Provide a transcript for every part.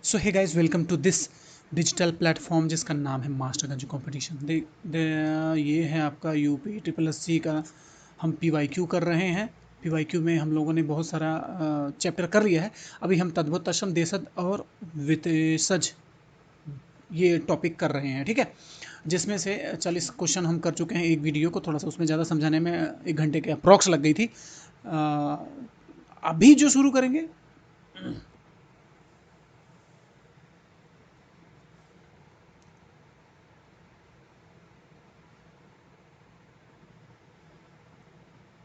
So hey guys, welcome to this digital platform जिसका नाम है मास्टरगंज कंपटीशन। ये है आपका यूपी ट्रिपल एस सी का। हम PYQ कर रहे हैं। PYQ में हम लोगों ने बहुत सारा चैप्टर कर लिया है। अभी हम तद्भुत तत्सम देशज और विशेषज ये टॉपिक कर रहे हैं, ठीक है। जिसमें से 40 क्वेश्चन हम कर चुके हैं। एक वीडियो को थोड़ा सा उसमें ज़्यादा समझाने में 1 घंटे के अप्रॉक्स लग गई थी। अभी जो शुरू करेंगे,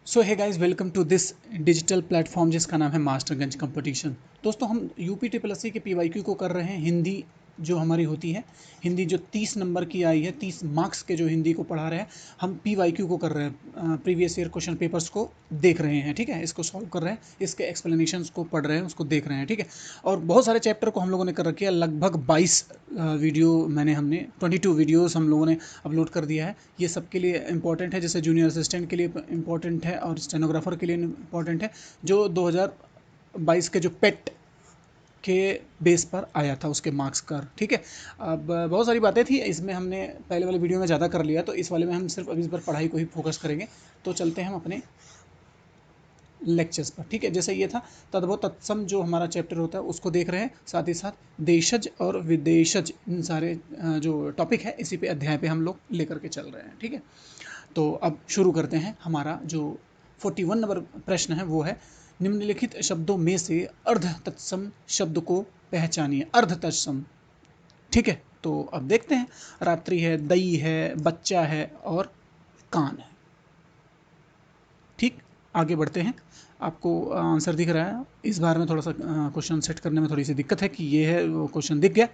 so hey guys, welcome to this digital platform जिसका नाम है मास्टरगंज कंपटीशन। दोस्तों, हम यूपी ट्रिपल एस सी के PYQ को कर रहे हैं। हिंदी जो हमारी होती है, हिंदी जो 30 नंबर की आई है, 30 मार्क्स के जो हिंदी को पढ़ा रहे हैं, हम PYQ को कर रहे हैं। प्रीवियस ईयर क्वेश्चन पेपर्स को देख रहे हैं, ठीक है। इसको सॉल्व कर रहे हैं, इसके एक्सप्लेनेशंस को पढ़ रहे हैं, उसको देख रहे हैं, ठीक है। और बहुत सारे चैप्टर को हम लोगों ने कर रखे हैं। लगभग 22 वीडियो हमने 22 वीडियोस हम लोगों ने अपलोड कर दिया है। ये सबके लिए इंपॉर्टेंट है, जैसे जूनियर असिस्टेंट के लिए इंपॉर्टेंट है और स्टेनोग्राफर के लिए इंपॉर्टेंट है, जो 2022 के जो पेट के बेस पर आया था, उसके मार्क्स का, ठीक है। अब बहुत सारी बातें थी इसमें, हमने पहले वाले वीडियो में ज़्यादा कर लिया, तो इस वाले में हम सिर्फ अभी इस पर पढ़ाई को ही फोकस करेंगे। तो चलते हैं हम अपने लेक्चर्स पर, ठीक है। जैसे ये था तद्भव तत्सम, जो हमारा चैप्टर होता है उसको देख रहे हैं, साथ ही साथ देशज और विदेशज, इन सारे जो टॉपिक है इसी पे अध्याय पे हम लोग लेकर के चल रहे हैं, ठीक है। तो अब शुरू करते हैं। हमारा जो 41 नंबर प्रश्न है वो है, निम्नलिखित शब्दों में से अर्ध तत्सम शब्द को पहचानिए। अर्ध तत्सम, ठीक है। तो अब देखते हैं। रात्रि है, दई है, बच्चा है और कान है, ठीक। आगे बढ़ते हैं। आपको आंसर दिख रहा है। इस बार में थोड़ा सा क्वेश्चन सेट करने में थोड़ी सी दिक्कत है कि ये है, वो क्वेश्चन दिख गया।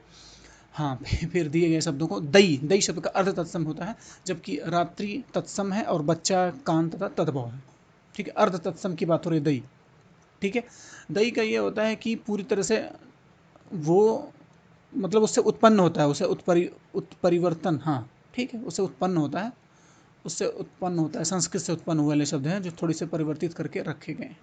हाँ, फिर दिए गए शब्दों को, दई, दई शब्द का अर्ध तत्सम होता है, जबकि रात्रि तत्सम है और बच्चा कान तथा तद्भव है, ठीक है। अर्ध तत्सम की बात हो रही है, दई, ठीक है। दई का ये होता है कि पूरी तरह से वो, मतलब उससे उत्पन्न होता है, उसे उत्परिवर्तन, हाँ, ठीक है, उससे उत्पन्न होता है, उससे उत्पन्न होता है। संस्कृत से उत्पन्न हुए वाले शब्द हैं जो थोड़ी से परिवर्तित करके रखे गए हैं,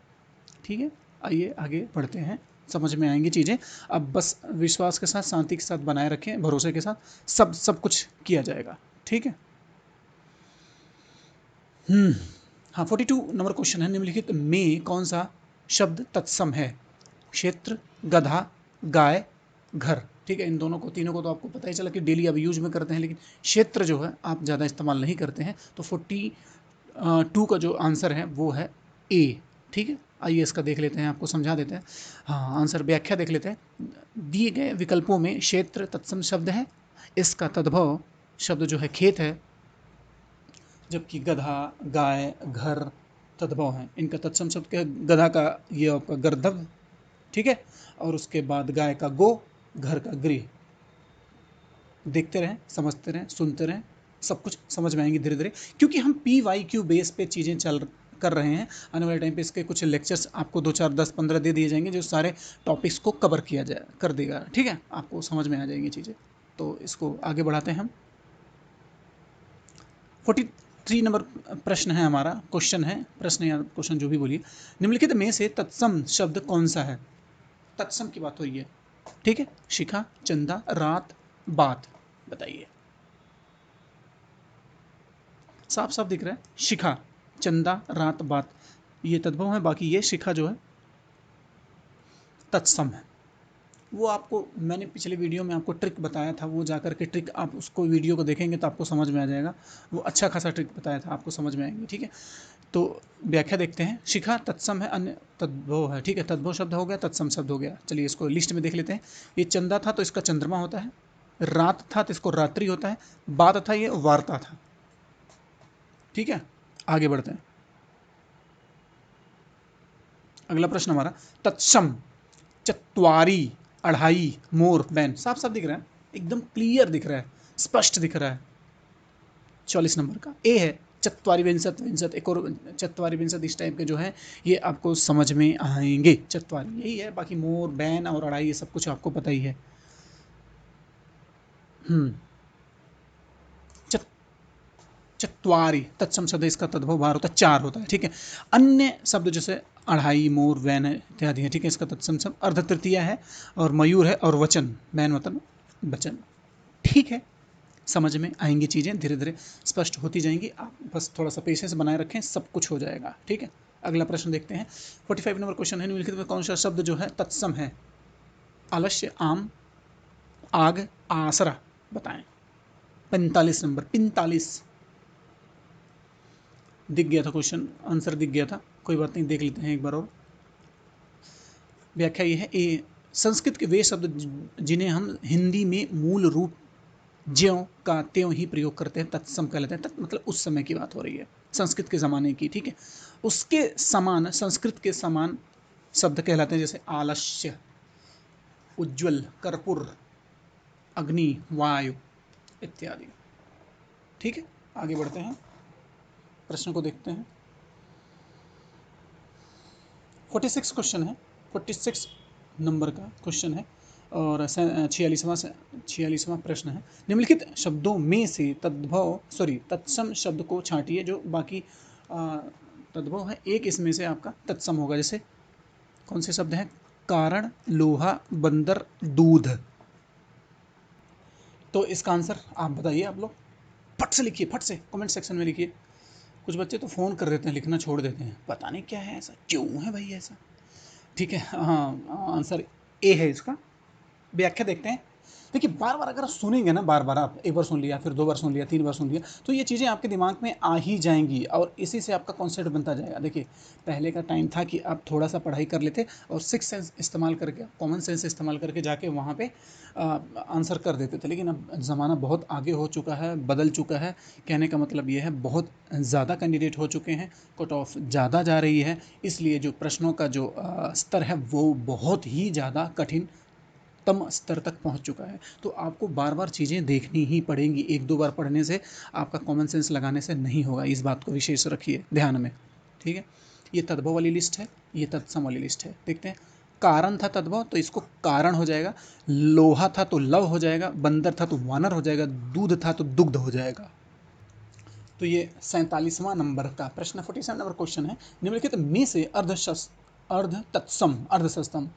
ठीक है। आइए आगे बढ़ते हैं, समझ में आएंगी चीज़ें। अब बस विश्वास के साथ, शांति के साथ बनाए रखें, भरोसे के साथ सब कुछ किया जाएगा, ठीक है। हाँ, 42 नंबर क्वेश्चन है, निम्नलिखित में कौन सा शब्द तत्सम है? क्षेत्र, गधा, गाय, घर, ठीक है। इन दोनों को, तीनों को तो आपको पता ही चला कि डेली अब यूज में करते हैं, लेकिन क्षेत्र जो है आप ज़्यादा इस्तेमाल नहीं करते हैं। तो 42 का जो आंसर है वो है ए, ठीक है। आइए इसका देख लेते हैं, आपको समझा देते हैं। हाँ, आंसर व्याख्या देख लेते हैं। दिए गए विकल्पों में क्षेत्र तत्सम शब्द है, इसका तद्भव शब्द जो है खेत है, जबकि गधा, गाय, घर तद्भव हैं। इनका तत्सम शब्द क्या है? गधा का ये आपका गर्दभ, ठीक है। और उसके बाद गाय का गो, घर का गृह। देखते रहें, समझते रहें, सुनते रहें, सब कुछ समझ में आएंगी धीरे धीरे, क्योंकि हम PYQ बेस पे चीज़ें चल कर रहे हैं। आने वाले टाइम पे इसके कुछ लेक्चर्स आपको 2 4 10 15 दे दिए जाएंगे, जो सारे टॉपिक्स को कवर किया जाए कर देगा, ठीक है। आपको समझ में आ जाएंगी चीज़ें। तो इसको आगे बढ़ाते हैं हम। 43 नंबर प्रश्न है हमारा, क्वेश्चन है, प्रश्न या क्वेश्चन जो भी बोलिए। निम्नलिखित में से तत्सम शब्द कौन सा है? तत्सम की बात हो रही है, ठीक है। शिखा, चंदा, रात, बात, बताइए। साफ साफ दिख रहा है, शिखा, चंदा, रात, बात, ये तद्भव है। बाकी ये शिखा जो है तत्सम है। वो आपको मैंने पिछले वीडियो में आपको ट्रिक बताया था, वो जाकर के ट्रिक, आप उसको वीडियो को देखेंगे तो आपको समझ में आ जाएगा। वो अच्छा खासा ट्रिक बताया था, आपको समझ में आएंगे, ठीक है। तो व्याख्या देखते हैं। शिखा तत्सम है, अन्य तद्भव है, ठीक है। तद्भव शब्द हो गया, तत्सम शब्द हो गया। चलिए इसको लिस्ट में देख लेते हैं। ये चंदा था तो इसका चंद्रमा होता है, रात था तो इसको रात्रि होता है, बात था ये वार्ता था, ठीक है। आगे बढ़ते हैं। अगला प्रश्न हमारा, तत्सम, चत्वारी, अढ़ाई, मोर, बैन, साफ साफ दिख रहा है, एकदम क्लियर दिख रहा है, स्पष्ट दिख रहा है। 44 नंबर का ए है। चत्वारी विंशत, विंशत, एक और चत्वारी विंशत, इस टाइप के जो है ये आपको समझ में आएंगे। चत्वारी यही है, बाकी मोर, बैन और अढ़ाई ये सब कुछ आपको पता ही है। चत चत्वारि, तत्सम शब्द इसका तद्भव बार होता है, 4 होता है, ठीक है। अन्य शब्द जैसे अढ़ाई, मोर, वैन इत्यादि है, ठीक है, इसका तत्सम शब्द अर्ध तृतीया है, और मयूर है, और वचन, वैन वतन वचन, ठीक है। समझ में आएंगी चीज़ें, धीरे धीरे स्पष्ट होती जाएंगी, आप बस थोड़ा सा पेशेंस बनाए रखें, सब कुछ हो जाएगा, ठीक है। अगला प्रश्न देखते हैं। 45 नंबर क्वेश्चन है, निम्नलिखित में कौन सा शब्द जो है तत्सम है? आलस्य, आम, आग, आसरा, बताएं। 45 नंबर, 45 दिख गया था क्वेश्चन, आंसर दिख गया था, कोई बात नहीं, देख लेते हैं एक बार और। व्याख्या ये है, ए संस्कृत के वे शब्द जिन्हें हम हिंदी में मूल रूप ज्यों का त्यों ही प्रयोग करते हैं तत्सम कहलाते हैं। तत् मतलब उस समय की बात हो रही है, संस्कृत के ज़माने की, ठीक है। उसके समान, संस्कृत के समान शब्द कहलाते हैं, जैसे आलस्य, उज्ज्वल, कर्पूर, अग्नि, वायु इत्यादि, ठीक है। आगे बढ़ते हैं, प्रश्न को देखते हैं। 46 क्वेश्चन है, 46 नंबर का क्वेश्चन है, और 46वां प्रश्न है। निम्नलिखित शब्दों में से तत्सम शब्द को छांटिए, जो बाकी तद्भव है, एक इसमें से आपका तत्सम होगा। जैसे कौन से शब्द हैं? कारण, लोहा, बंदर, दूध। तो इसका आंसर आप बताइए, आप लोग फट से लिखिए, फट से कमेंट सेक्शन में लिखिए। कुछ बच्चे तो फ़ोन कर देते हैं, लिखना छोड़ देते हैं, पता नहीं क्या है ऐसा, क्यों है भाई ऐसा, ठीक है। हाँ, आंसर ए है इसका। व्याख्या देखते हैं। देखिए, बार बार अगर आप सुनेंगे ना, बार बार आप एक बार सुन लिया, फिर 2 बार सुन लिया, 3 बार सुन लिया, तो ये चीज़ें आपके दिमाग में आ ही जाएंगी, और इसी से आपका कॉन्सेप्ट बनता जाएगा। देखिए, पहले का टाइम था कि आप थोड़ा सा पढ़ाई कर लेते और सिक्स सेंस इस्तेमाल करके, कॉमन सेंस इस्तेमाल करके जाके वहाँ पे आंसर कर देते थे। लेकिन अब ज़माना बहुत आगे हो चुका है, बदल चुका है। कहने का मतलब ये है, बहुत ज़्यादा कैंडिडेट हो चुके हैं, कट ऑफ ज़्यादा जा रही है, इसलिए जो प्रश्नों का जो स्तर है वो बहुत ही ज़्यादा कठिन तम स्तर तक पहुंच चुका है। तो आपको बार बार चीज़ें देखनी ही पड़ेंगी, एक दो बार पढ़ने से आपका कॉमन सेंस लगाने से नहीं होगा, इस बात को विशेष रखिए ध्यान में, ठीक है। ये तद्भव वाली लिस्ट है, ये तत्सम वाली लिस्ट है। देखते हैं, कारण था तद्भव, तो इसको कारण हो जाएगा। लोहा था तो लव हो जाएगा, बंदर था तो वानर हो जाएगा, दूध था तो दुग्ध हो जाएगा। तो ये 47वां नंबर का प्रश्न, 47 नंबर क्वेश्चन है। निम्नलिखित में से अर्ध तत्सम, अर्ध सस्तम,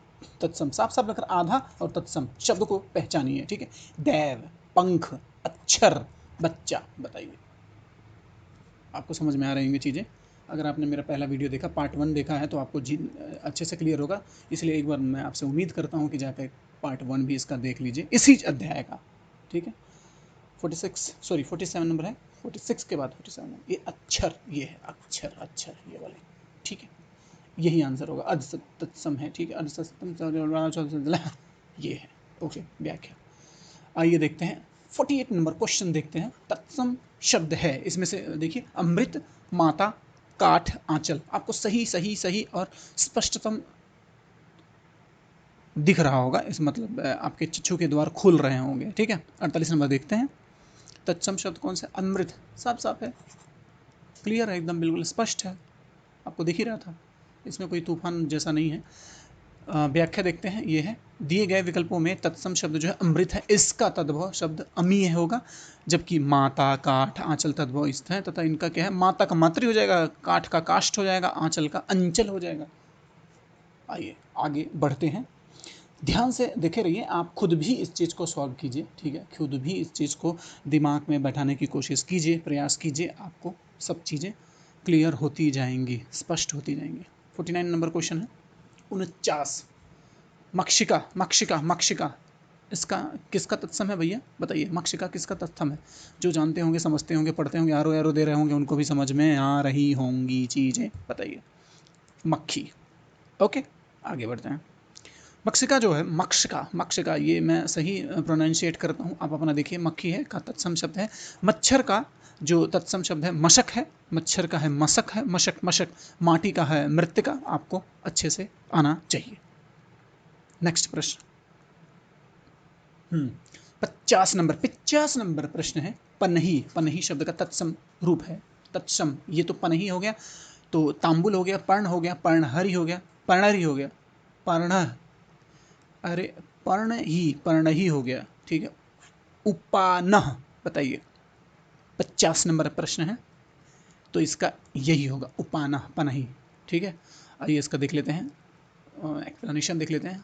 तत्सम साफ साफ लग आधा, और तत्सम शब्द को पहचानिए, ठीक है। दैव, पंख, अक्षर, बच्चा, बताइए। आपको समझ में आ रही होंगी चीज़ें। अगर आपने मेरा पहला वीडियो देखा, पार्ट 1 देखा है, तो आपको अच्छे से क्लियर होगा। इसलिए एक बार मैं आपसे उम्मीद करता हूँ कि जाकर पार्ट 1 भी इसका देख लीजिए, इसी अध्याय का, ठीक है। 47 नंबर है, 46 के बाद 47 नंबर, ये अक्षर, ये है अक्षर, अक्षर ये वाले, ठीक है। यही आंसर होगा, अर्ध तत्सम है, ठीक है। अर्ध तत्सम ये है, ओके। व्याख्या आइए देखते हैं, 48 नंबर क्वेश्चन देखते हैं। तत्सम शब्द है, इसमें से देखिए, अमृत, माता, काठ, आंचल। आपको सही सही सही और स्पष्टतम दिख रहा होगा, इस मतलब आपके चक्षु के द्वार खुल रहे होंगे, ठीक है। 48 नंबर देखते हैं। तत्सम शब्द कौन सा? अमृत, साफ साफ है, क्लियर है, एकदम बिल्कुल स्पष्ट है, आपको दिख ही रहा था, इसमें कोई तूफान जैसा नहीं है। व्याख्या देखते हैं, ये है, दिए गए विकल्पों में तत्सम शब्द जो है अमृत है, इसका तद्भव शब्द अमीय होगा, जबकि माता, काठ, आंचल तद्भव इस्त है, तथा इनका क्या है, माता का मातृ हो जाएगा, काठ का काष्ठ हो जाएगा, आंचल का अंचल हो जाएगा। आइए आगे बढ़ते हैं, ध्यान से देखे रहिए, आप खुद भी इस चीज़ को सॉल्व कीजिए, ठीक है। खुद भी इस चीज़ को दिमाग में बैठाने की कोशिश कीजिए, प्रयास कीजिए, आपको सब चीज़ें क्लियर होती जाएंगी, स्पष्ट होती जाएंगी। 49 नंबर क्वेश्चन है, 49, मक्षिका, मक्षिका, मक्षिका, इसका किसका तत्सम है भैया, बताइए। मक्षिका किसका तत्सम है? जो जानते होंगे, समझते होंगे, पढ़ते होंगे, आरो एरो दे रहे होंगे, उनको भी समझ में आ रही होंगी चीज़ें, बताइए। मक्खी, ओके। आगे बढ़ते हैं। मक्षिका जो है, मक्षिका, मक्षिका, ये मैं सही प्रोनाउंशिएट करता हूँ, आप अपना देखिए। मक्खी है का तत्सम शब्द है। मच्छर का जो तत्सम शब्द है मशक है, मच्छर का है मशक है, मशक, मशक। माटी का है मृत्तिका, आपको अच्छे से आना चाहिए। नेक्स्ट प्रश्न, 50 नंबर प्रश्न है, पनही, पनही शब्द का तत्सम रूप है, तत्सम, ये तो पनही हो गया, तो तांबुल हो गया, पर्ण हो गया, पर्णहरि हो गया, पर्णहरि हो गया, पर्ण, अरे पर्ण ही हो गया, ठीक है। उपानह, बताइए। 50 नंबर प्रश्न है, तो इसका यही होगा, उपाना, पनही। ठीक है, आइए इसका देख लेते हैं, एक्सप्लेनेशन देख लेते हैं।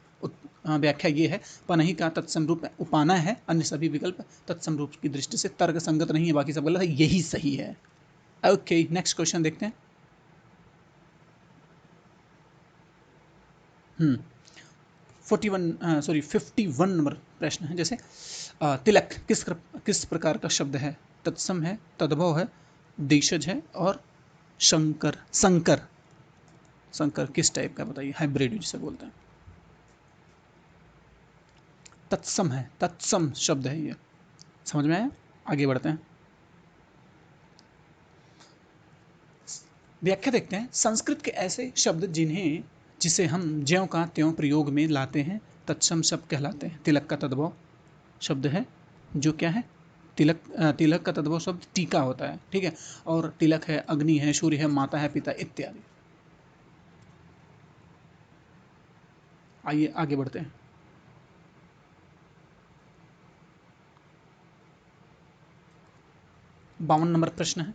व्याख्या ये है, पनही का तत्सम रूप उपाना है, अन्य सभी विकल्प तत्सम रूप की दृष्टि से तर्क संगत नहीं है, बाकी सब गलत है, यही सही है। ओके, नेक्स्ट क्वेश्चन देखते हैं। 51 नंबर प्रश्न है। जैसे तिलक किस प्रकार का शब्द है? तत्सम है, तद्भव है, देशज है और शंकर। संकर, संकर किस टाइप का बताइए? हाइब्रिड जिसे बोलते हैं। तत्सम है, तत्सम शब्द है ये, समझ में आया? आगे बढ़ते हैं, व्याख्या देखते हैं। संस्कृत के ऐसे शब्द जिसे हम ज्यों का त्यों प्रयोग में लाते हैं, तत्सम शब्द कहलाते हैं। तिलक का तद्भव शब्द है, जो क्या है? तिलक। तिलक का तद्भव शब्द टीका होता है, ठीक है। और तिलक है, अग्नि है, सूर्य है, माता है, पिता इत्यादि। आइए आगे बढ़ते हैं। 52 नंबर प्रश्न है,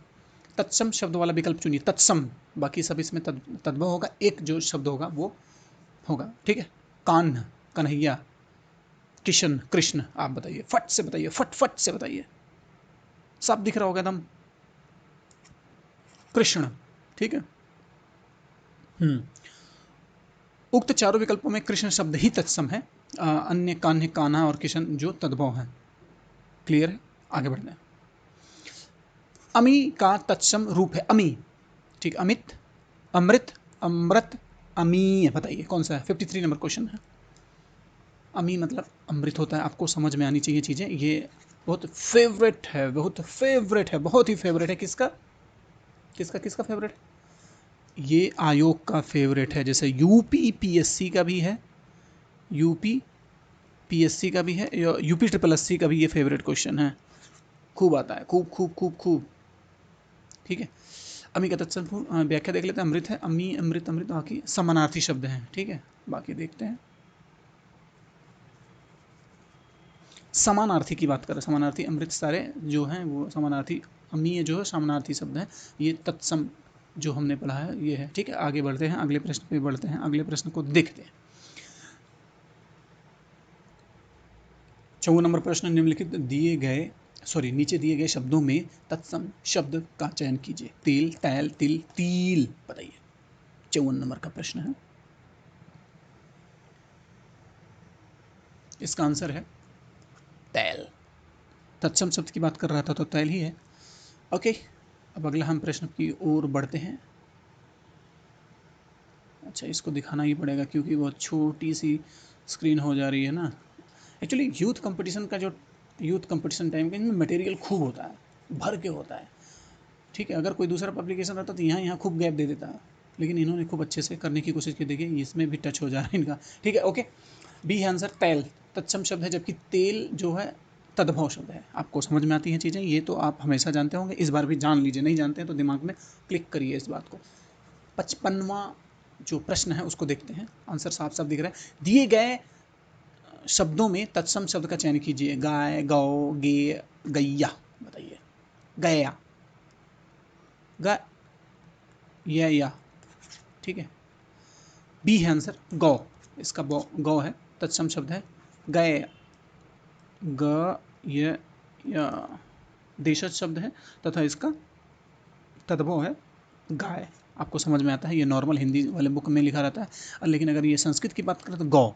तत्सम शब्द वाला विकल्प चुनिए। तत्सम, बाकी सब इसमें तद्भव होगा, एक जो शब्द होगा वो होगा, ठीक है। कान्ह, कन्हैया, किशन, कृष्ण। आप बताइए, फट से बताइए, फट फट से बताइए, सब दिख रहा होगा एकदम। कृष्ण, ठीक है। उक्त चारों विकल्पों में कृष्ण शब्द ही तत्सम है, अन्य कान्ह, कान्हा और किशन जो तद्भव है। क्लियर है? आगे बढ़ते हैं। अमी का तत्सम रूप है अमी, ठीक। अमित, अमृत, अमृत, अमी, बताइए कौन सा है? 53 नंबर क्वेश्चन है। अमी मतलब अमृत होता है, आपको समझ में आनी चाहिए चीज़ें। ये बहुत फेवरेट है, बहुत फेवरेट है, बहुत ही फेवरेट है। किसका किसका किसका फेवरेट? ये आयोग का फेवरेट है। जैसे यूपी पीएससी का भी है, यूपी पीएससी का भी है, यूपी ट्रिपल एससी का भी ये फेवरेट क्वेश्चन है। खूब आता है, खूब खूब खूब खूब, ठीक है। अमी का तत्सम व्याख्या देख लेते हैं। अमृत है, अमी, अमृत, अमृत, बाकी समानार्थी शब्द हैं, ठीक है। बाकी देखते हैं, समानार्थी की बात करें, समानार्थी अमृत सारे जो हैं वो समानार्थी। अमीय जो है समानार्थी शब्द है। ये तत्सम जो हमने पढ़ा है ये है, ठीक है। आगे बढ़ते हैं, अगले प्रश्न पे बढ़ते हैं, अगले प्रश्न को देखते हैं। 54 नंबर प्रश्न, निम्नलिखित दिए गए नीचे दिए गए शब्दों में तत्सम शब्द का चयन कीजिए। तेल, टैल, तिल, तील, बताइए। 54 नंबर का प्रश्न है, इसका आंसर है तैल। तत्सम शब्द की बात कर रहा था तो तैल ही है। ओके, अब अगला हम प्रश्न की ओर बढ़ते हैं। अच्छा, इसको दिखाना ही पड़ेगा क्योंकि बहुत छोटी सी स्क्रीन हो जा रही है ना। एक्चुअली यूथ कंपटीशन टाइम का इनमें मटेरियल खूब होता है, भर के होता है, ठीक है। अगर कोई दूसरा पब्लिकेशन रहता तो यहाँ यहाँ खूब गैप दे देता है, लेकिन इन्होंने खूब अच्छे से करने की कोशिश की। देखिए इसमें भी टच हो जा रहा है इनका, ठीक है। ओके, बी है आंसर, तैल तत्सम शब्द है, जबकि तेल जो है तद्भव शब्द है। आपको समझ में आती हैं चीज़ें, ये तो आप हमेशा जानते होंगे, इस बार भी जान लीजिए। नहीं जानते हैं तो दिमाग में क्लिक करिए इस बात को। 55वां जो प्रश्न है उसको देखते हैं, आंसर साफ साफ दिख रहा है। दिए गए शब्दों में तत्सम शब्द का चयन कीजिए। गाय, गौ, गे, गैया, बताइए। गया, ग, या, ठीक है। बी है आंसर, गौ। इसका गौ है, तत्सम शब्द है। गय, ग, या, देशज शब्द है तथा इसका तद्भव है गाय। आपको समझ में आता है, ये नॉर्मल हिंदी वाले बुक में लिखा रहता है, लेकिन अगर ये संस्कृत की बात करें तो गौ।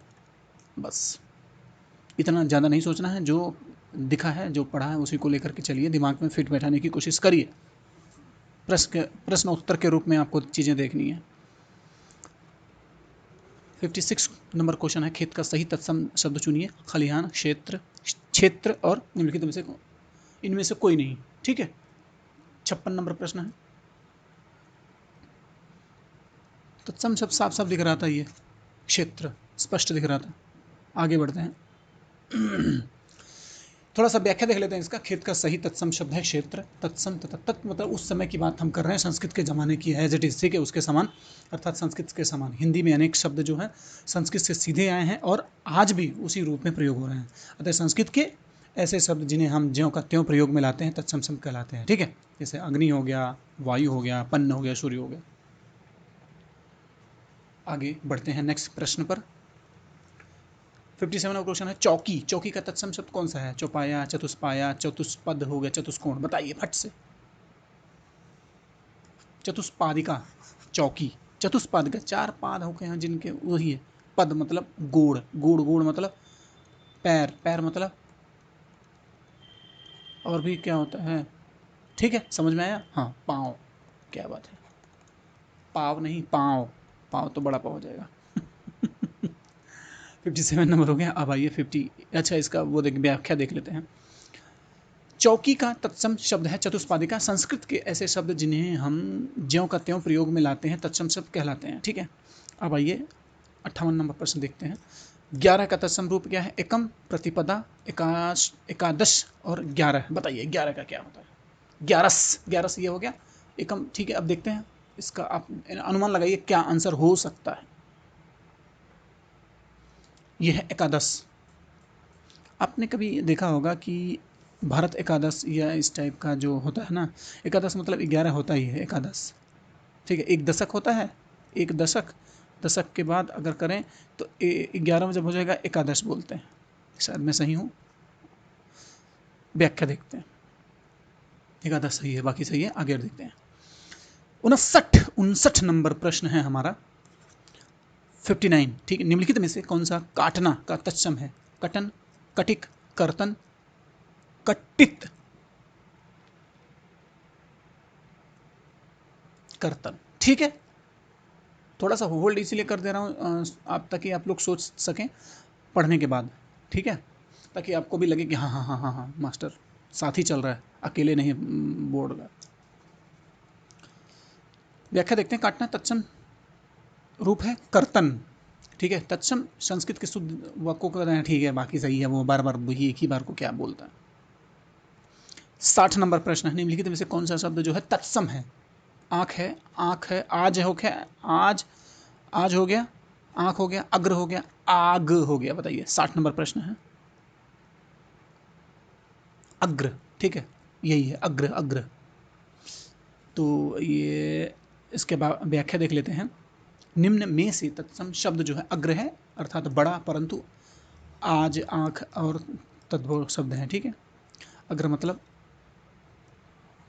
बस इतना ज़्यादा नहीं सोचना है, जो दिखा है, जो पढ़ा है उसी को लेकर के चलिए, दिमाग में फिट बैठाने की कोशिश करिए। प्रश्न उत्तर के रूप में आपको चीज़ें देखनी है। 56 नंबर क्वेश्चन है, खेत का सही तत्सम शब्द चुनिए। खलिहान, क्षेत्र, क्षेत्र और निम्नलिखित में से इनमें से कोई नहीं, ठीक है। 56 नंबर प्रश्न है, तत्सम शब्द साफ साफ दिख रहा था, ये क्षेत्र स्पष्ट दिख रहा था। आगे बढ़ते हैं, थोड़ा सा व्याख्या देख लेते हैं इसका। खेत का सही तत्सम शब्द है क्षेत्र। तत्सम तथा तत् मतलब उस समय की बात हम कर रहे हैं, संस्कृत के ज़माने की है, एज इट इज, ठीक है, उसके समान, अर्थात संस्कृत के समान। हिंदी में अनेक शब्द जो है संस्कृत से सीधे आए हैं और आज भी उसी रूप में प्रयोग हो रहे हैं। अतः संस्कृत के ऐसे शब्द जिन्हें हम ज्यों का त्यों प्रयोग में लाते हैं तत्सम शब्द कहलाते हैं। ठीक है, जैसे अग्नि हो गया, वायु हो गया, पन्न हो गया, सूर्य हो गया। आगे बढ़ते हैं नेक्स्ट प्रश्न पर। 57 क्वेश्चन है चौकी। चौकी का तत्सम शब्द कौन सा है? चौपाया, चतुष्पाया, चतुष्पद हो गया, चतुष्कोण। बताइए फट से। चतुष्पादिका, चौकी। चतुष्पादिका, चार पाद हो गए हैं जिनके, वही है। पद मतलब गोड़, गोड़ गोड़ मतलब पैर, पैर मतलब और भी क्या होता है? ठीक है, समझ में आया। हाँ, पाँव। क्या बात है, पाव नहीं पाँव, पाँव तो बड़ा पाव हो जाएगा। 57 नंबर हो गया। अब आइए 50, अच्छा इसका वो देख व्याख्या देख लेते हैं। चौकी का तत्सम शब्द है चतुष्पादिका। संस्कृत के ऐसे शब्द जिन्हें हम ज्यों का त्यों प्रयोग में लाते हैं तत्सम शब्द कहलाते हैं। ठीक है, अब आइए 58 नंबर प्रश्न देखते हैं। 11 का तत्सम रूप क्या है? एकम, प्रतिपदा, एकाश, एकादश और 11। बताइए 11 का क्या होता है? ग्यारस, ग्यारस ये हो गया एकम। ठीक है, अब देखते हैं इसका, आप अनुमान लगाइए क्या आंसर हो सकता है। यह है एकादश। आपने कभी देखा होगा कि भारत एकादश या इस टाइप का जो होता है ना, एकादश मतलब 11 होता ही है एकादश। ठीक है, एक दशक होता है, एक दशक, दशक के बाद अगर करें तो 11 जब हो जाएगा एकादश बोलते हैं। शायद मैं सही हूँ, व्याख्या देखते हैं। एकादश सही है, बाकी सही है। आगे देखते हैं। 59 नंबर प्रश्न है हमारा। 59। ठीक है, निम्नलिखित में से कौन सा काटना का तत्सम है? कटन, कटिक, कर्तन, कट्टित, कर्तन। ठीक है, थोड़ा सा होल्ड इसीलिए कर दे रहा हूँ आप, ताकि आप लोग सोच सकें पढ़ने के बाद। ठीक है, ताकि आपको भी लगे कि हाँ हाँ हाँ हाँ हाँ मास्टर साथ ही चल रहा है, अकेले नहीं बोर्ड का। व्याख्या देखते हैं। काटना तत्सम रूप है कर्तन। ठीक है, तत्सम संस्कृत के शुद्ध वाक्यों का है। ठीक है, बाकी सही है, वो बार बार वही एक ही बार को क्या बोलता है। 60 नंबर प्रश्न है। निम्नलिखित में से कौन सा शब्द जो है तत्सम है? आँख है, आँख है, आज हो गया, आज, आज हो गया, आँख हो गया, अग्र हो गया, आग हो गया। बताइए 60 नंबर प्रश्न है। अग्र। ठीक है, यही है अग्र, अग्र। तो ये इसके बाद व्याख्या देख लेते हैं। निम्न में से तत्सम शब्द जो है अग्र है, अर्थात बड़ा, परंतु आज, आँख और तद्भव शब्द हैं। ठीक है, अग्र मतलब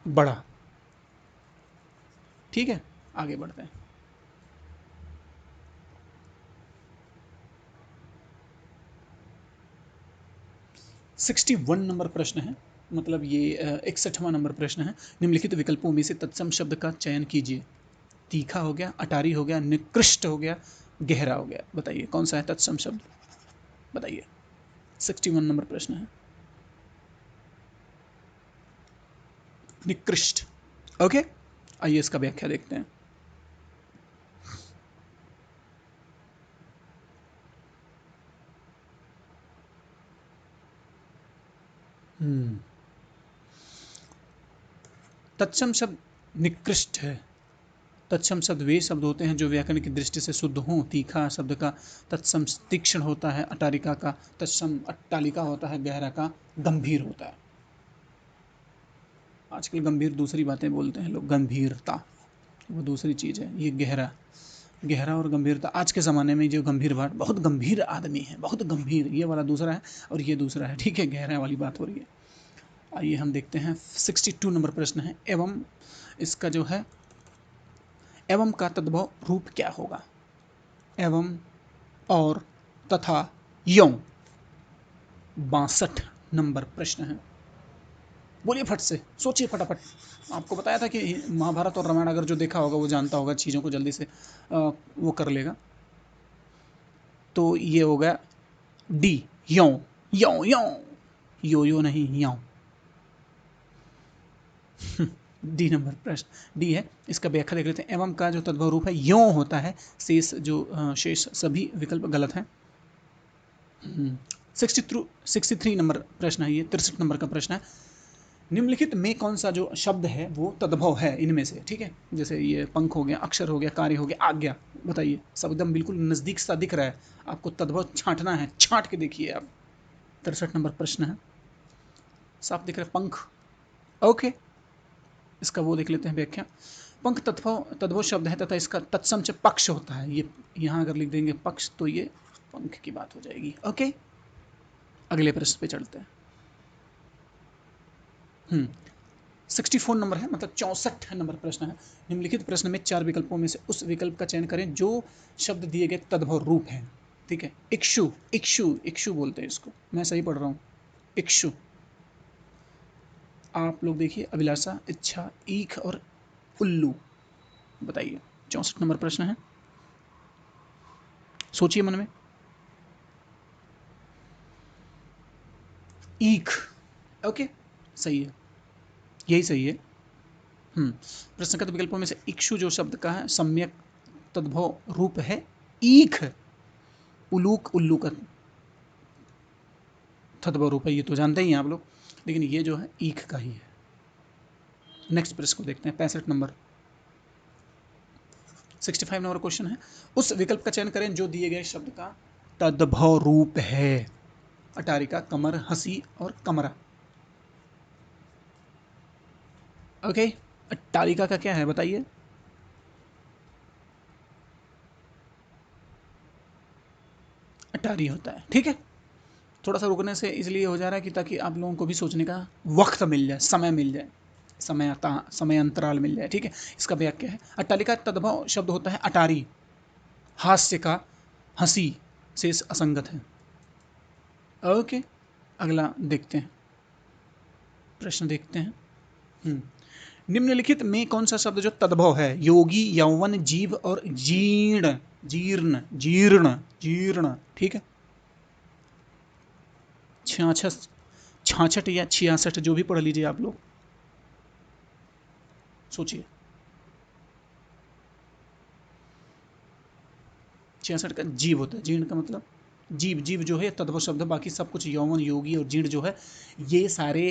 बड़ा। ठीक है, आगे बढ़ते हैं। 61 नंबर प्रश्न है, मतलब ये 61वां नंबर प्रश्न है। निम्नलिखित विकल्पों में से तत्सम शब्द का चयन कीजिए। तीखा हो गया, अटारी हो गया, निकृष्ट हो गया, गहरा हो गया। बताइए कौन सा है तत्सम शब्द? बताइए, 61 नंबर प्रश्न है। निकृष्ट। ओके, आइए इसका व्याख्या देखते हैं। तत्सम शब्द निकृष्ट है। तत्सम शब्द वे शब्द होते हैं जो व्याकरण की दृष्टि से शुद्ध हों। तीखा शब्द का तत्सम तीक्ष्ण होता है, अटारिका का तत्सम अट्टालिका होता है, गहरा का गंभीर होता है। आजकल गंभीर दूसरी बातें बोलते हैं लोग, गंभीरता वो दूसरी चीज़ है। ये गहरा, गहरा और गंभीरता आज के ज़माने में जो गंभीर बात, बहुत गंभीर आदमी है, बहुत गंभीर, ये वाला दूसरा है और ये दूसरा है। ठीक है, गहरा वाली बात हो रही है। आइए हम देखते हैं। 62 नंबर प्रश्न है। एवं, इसका जो है एवं का तद्भव रूप क्या होगा? एवं, और, तथा, यों। 62 नंबर प्रश्न है। बोलिए फट से, सोचिए फटाफट। आपको बताया था कि महाभारत और रामायण अगर जो देखा होगा वो जानता होगा, चीज़ों को जल्दी से वो कर लेगा। तो ये हो गया डी, यों, यों यों, यो नहीं, यों। डी नंबर प्रश्न डी है। इसका व्याख्या देख लेते हैं। एवं का जो तद्भव रूप है यों होता है। शेष जो शेष सभी विकल्प गलत हैं। 63 नंबर प्रश्न है ये, 63 नंबर का प्रश्न है। निम्नलिखित में कौन सा जो शब्द है वो तद्भव है इनमें से? ठीक है, जैसे ये पंख हो गया, अक्षर हो गया, कार्य हो गया, आज्ञा। बताइए, सब एकदम बिल्कुल नज़दीक सा दिख रहा है, आपको तद्भव छांटना है, छांट के देखिए आप। 63 नंबर प्रश्न है। साफ दिख रहा है पंख। ओके, इसका वो देख लेते हैं व्याख्या। पंख तद्भव शब्द है तथा इसका तत्सम च पक्ष होता है। ये यहाँ अगर लिख देंगे पक्ष तो ये पंख की बात हो जाएगी। ओके, अगले प्रश्न पे चलते हैं। 64 नंबर है, मतलब 64 नंबर प्रश्न है। निम्नलिखित प्रश्न में 4 विकल्पों में से उस विकल्प का चयन करें जो शब्द दिए गए तद्भव रूप है। ठीक है, इक्षु, इक्षु, इक्षु बोलते हैं इसको, मैं सही पढ़ रहा हूँ, इक्षु। आप लोग देखिए, अभिलाषा, इच्छा, ईख और उल्लू। बताइए, 64 नंबर प्रश्न है, सोचिए मन में। ईख, ओके, सही है, यही सही है। प्रश्नगत विकल्पों में से इक्षु जो शब्द का है सम्यक तद्भव रूप है ईख। उलूक, उल्लू का तद्भव रूप है, ये तो जानते ही हैं आप लोग, लेकिन ये जो है ईख का ही है। नेक्स्ट प्रश्न को देखते हैं, 65 नंबर। 65 नंबर क्वेश्चन है, उस विकल्प का चयन करें जो दिए गए शब्द का तद्भव रूप है। अटारिका, कमर, हंसी और कमरा। ओके, अट्टालिका का क्या है बताइए। अटारी होता है, ठीक है। थोड़ा सा रुकने से इसलिए हो जा रहा है कि ताकि आप लोगों को भी सोचने का वक्त मिल जाए, समय मिल जाए, समय अंतराल मिल जाए, ठीक है। इसका व्याख्या है, अट्टालिका तद्भव शब्द होता है अटारी, हास्य का, हंसी से असंगत है। ओके, अगला देखते हैं, प्रश्न देखते हैं। निम्नलिखित में कौन सा शब्द जो तद्भव है? योगी, यौवन, जीव और जीर्ण, जीर्ण, जीर्ण, जीर्ण, ठीक है। 66, 66 या 66 जो भी पढ़ लीजिए आप लोग, सोचिए। 66 का जीव होता है, जीर्ण का मतलब जीव, जीव जो है तद्भव शब्द है। बाकी सब कुछ यौवन, योगी और जीर्ण जो है ये सारे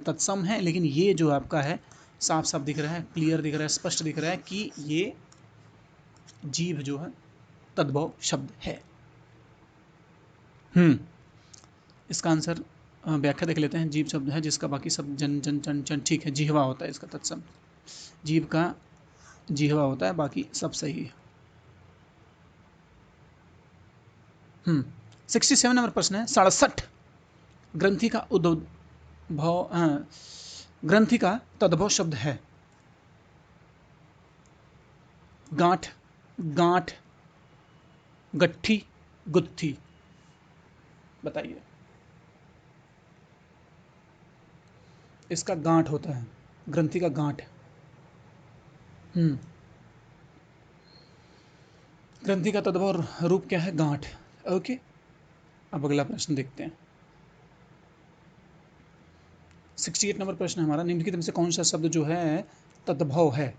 तत्सम हैं, लेकिन ये जो आपका है साफ साफ दिख रहा है, क्लियर दिख रहा है, स्पष्ट दिख रहा है कि ये जीव जो है तद्भव शब्द है। इसका आंसर व्याख्या देख लेते हैं। जीव शब्द है जिसका बाकी सब जन जन चन चन, ठीक है, जिह्वा होता है इसका तत्सम, जीव का जिह्वा होता है, बाकी सब सही है। 67 नंबर प्रश्न है, 67, ग्रंथि का उद्भव, ग्रंथि का तद्भव शब्द है गांठ, गांठ, गट्ठी, गुत्थी। बताइए, इसका गांठ होता है, ग्रंथि का गांठ। ग्रंथि का तद्भव रूप क्या है? गांठ। ओके, अब अगला प्रश्न देखते हैं। 68 नंबर प्रश्न है हमारा, निम्नलिखित में से कौन सा शब्द जो है तद्भव है?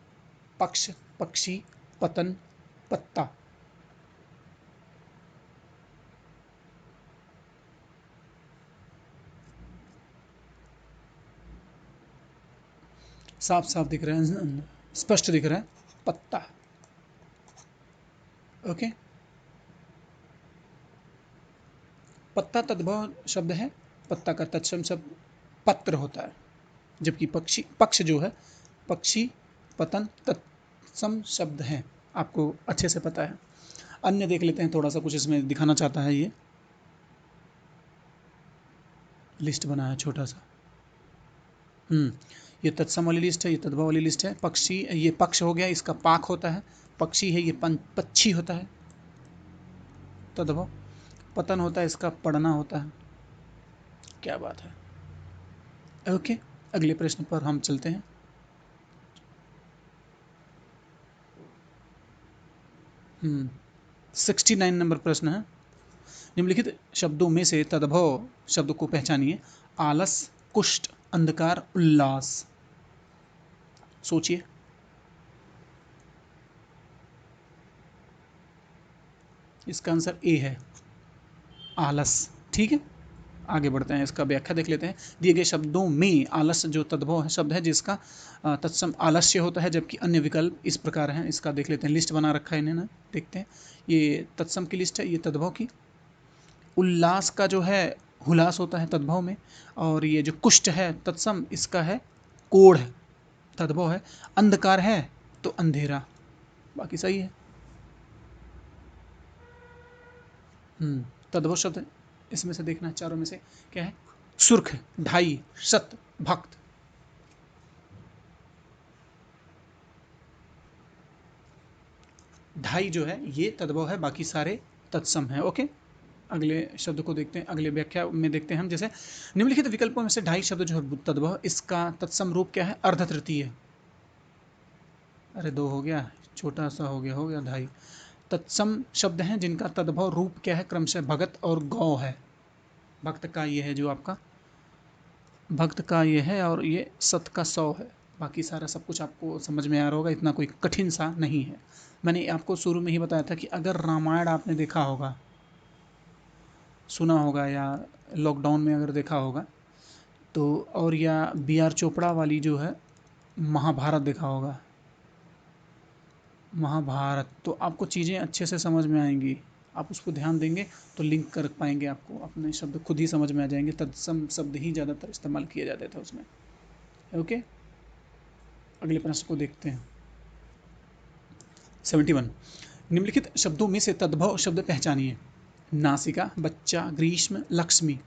पक्ष, पक्षी, पतन, पत्ता। साफ साफ दिख रहा है, स्पष्ट दिख रहा है, पत्ता। ओके, पत्ता तद्भव शब्द है, पत्ता का तत्सम शब्द पत्र होता है, जबकि पक्षी, पक्ष जो है पक्षी, पतन तत्सम शब्द है, आपको अच्छे से पता है। अन्य देख लेते हैं, थोड़ा सा कुछ इसमें दिखाना चाहता है, ये लिस्ट बनाया छोटा सा। ये तत्सम वाली लिस्ट है, ये तद्भव वाली लिस्ट है। पक्षी, ये पक्ष हो गया, इसका पाख होता है। पक्षी है, ये पक्षी होता है तद्भव। पतन होता है, इसका पड़ना होता है। क्या बात है। ओके, अगले प्रश्न पर हम चलते हैं। हम्म 69 नंबर प्रश्न है, निम्नलिखित शब्दों में से तद्भव शब्द को पहचानिए। आलस, कुष्ठ, अंधकार, उल्लास। सोचिए। इसका आंसर ए है, आलस, ठीक है। आगे बढ़ते हैं, इसका व्याख्या देख लेते हैं। दिए गए शब्दों में आलस जो तद्भव शब्द है जिसका तत्सम आलस्य होता है, जबकि अन्य विकल्प इस प्रकार हैं। इसका देख लेते हैं, लिस्ट बना रखा है इन्होंने, देखते हैं। ये तत्सम की लिस्ट है, ये तद्भव की। उल्लास का जो है हुलास होता है तद्भव में, और ये जो कुष्ठ है तत्सम, इसका है कोढ़, तद्भव है। अंधकार है तो अंधेरा, बाकी सही है। तद्भव शब्द इसमें से देखना, चारों में से क्या है? सुर्ख, ढाई, सत, भक्त। ढाई जो है ये तद्भव है, बाकी सारे तत्सम है। ओके, अगले शब्द को देखते हैं, अगले व्याख्या में देखते हैं हम। जैसे निम्नलिखित विकल्पों में से ढाई शब्द जो है तद्भव, इसका तत्सम रूप क्या है? अर्ध तृतीय। अरे दो हो गया, छोटा सा हो गया ढाई। तत्सम शब्द हैं जिनका तद्भव रूप क्या है? क्रमशः भगत और गौ है। भक्त का ये है जो आपका, भक्त का ये है, और ये सत का सौ है। बाकी सारा सब कुछ आपको समझ में आ रहा होगा, इतना कोई कठिन सा नहीं है। मैंने आपको शुरू में ही बताया था कि अगर रामायण आपने देखा होगा, सुना होगा, या लॉकडाउन में अगर देखा होगा तो, और या बी आर चोपड़ा वाली जो है महाभारत देखा होगा, महाभारत, तो आपको चीज़ें अच्छे से समझ में आएंगी। आप उस पर ध्यान देंगे तो लिंक कर पाएंगे, आपको अपने शब्द खुद ही समझ में आ जाएंगे। तत्सम शब्द ही ज़्यादातर इस्तेमाल किए जाते थे उसमें। ओके, अगले प्रश्न को देखते हैं। 71, निम्नलिखित शब्दों में से तद्भव शब्द पहचानिए। नासिका, बच्चा, ग्रीष्म, लक्ष्मी।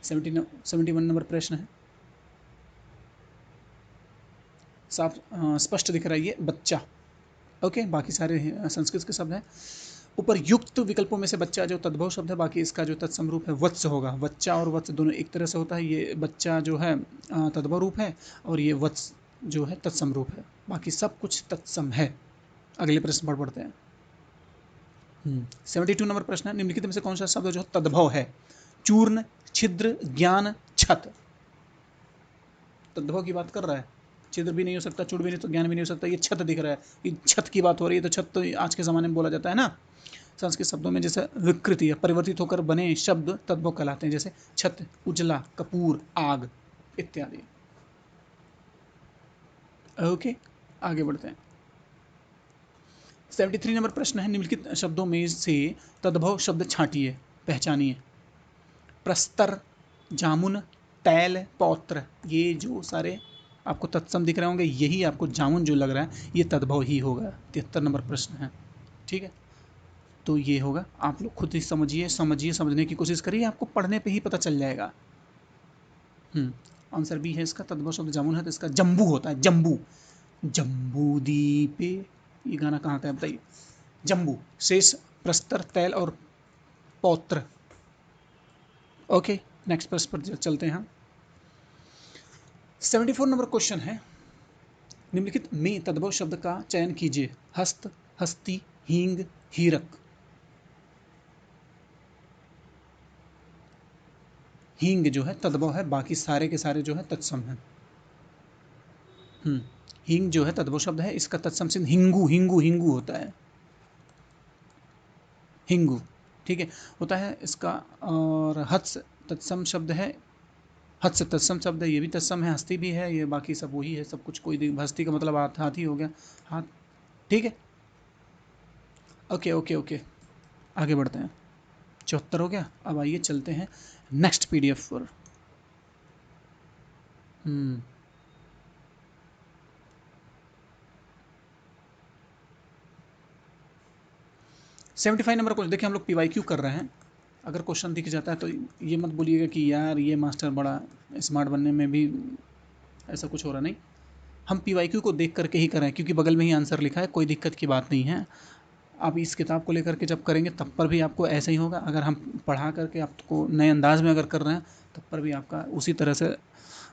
71 नंबर प्रश्न है। साफ स्पष्ट दिख रहा है ये बच्चा। ओके, बाकी सारे संस्कृत के शब्द हैं। ऊपर युक्त विकल्पों में से बच्चा जो तद्भव शब्द है, बाकी इसका जो तत्सम रूप है वत्स होगा। बच्चा और वत्स दोनों एक तरह से होता है। ये बच्चा जो है तद्भव रूप है, और ये वत्स जो है तत्सम रूप है। बाकी सब कुछ तत्सम है। अगले प्रश्न पर बढ़ते हैं। 72 नंबर प्रश्न है, निम्नलिखित में से कौन सा शब्द जो तद्भव है? चूर्ण, छिद्र, ज्ञान, छत। तद्भव की बात कर रहा है। छिद्र भी नहीं हो सकता, चूर्ण भी नहीं, तो ज्ञान भी नहीं हो सकता। ये छत दिख रहा है, ये छत की बात हो रही है। तो छत तो आज के ज़माने में बोला जाता है ना। संस्कृत शब्दों में जैसे विकृति या परिवर्तित होकर बने शब्द तद्भव कहलाते हैं, जैसे छत, उजला, कपूर, आग इत्यादि। ओके, आगे बढ़ते हैं। 73 नंबर प्रश्न है, निम्नलिखित शब्दों में से तद्भव शब्द छांटिए, पहचानिए। प्रस्तर, जामुन, तैल, पौत्र। ये जो सारे आपको तत्सम दिख रहे होंगे, यही आपको जामुन जो लग रहा है ये तद्भव ही होगा। 73 नंबर प्रश्न है, ठीक है। तो ये होगा, आप लोग खुद ही समझिए, समझने की कोशिश करिए, आपको पढ़ने पे ही पता चल जाएगा। आंसर बी है इसका, तद्भव शब्द जामुन है, तो इसका जम्बू होता है। जम्बू, जम्बू दीपे, ये गाना कहाँ का है बताइए? जम्बू, शेष, प्रस्तर, तैल और पौत्र। ओके, नेक्स्ट प्रश्न पर चलते हैं हम। 74 नंबर क्वेश्चन है, निम्नलिखित में तद्भव शब्द का चयन कीजिए। हस्त, हस्ती, हींग, हीरक। हींग जो है तद्भव है, बाकी सारे के सारे जो है तत्सम है। हींग जो है तद्भव शब्द है, इसका तत्सम सिंह हिंगू, हिंगू, हिंगू होता है। हिंगू, ठीक है, होता है इसका। और हत्स तत्सम शब्द है, हत्स तत्सम शब्द है, ये भी तत्सम है। हस्ती भी है, ये बाकी सब वही है, सब कुछ कोई हस्ती का मतलब हाथी हो गया, हाथ, ठीक है। ओके ओके ओके, आगे बढ़ते हैं। 74 हो गया। अब आइए चलते हैं नेक्स्ट पीडीएफ पर। 75 नंबर क्वेश्चन देखिए, हम लोग PYQ कर रहे हैं। अगर क्वेश्चन दिख जाता है तो ये मत बोलिएगा कि यार ये मास्टर बड़ा स्मार्ट बनने में भी ऐसा कुछ हो रहा नहीं। हम PYQ को देख करके ही करें, क्योंकि बगल में ही आंसर लिखा है, कोई दिक्कत की बात नहीं है। आप इस किताब को लेकर के जब करेंगे तब पर भी आपको ऐसा ही होगा। अगर हम पढ़ा करके आपको नए अंदाज में अगर कर रहे हैं तब पर भी आपका उसी तरह से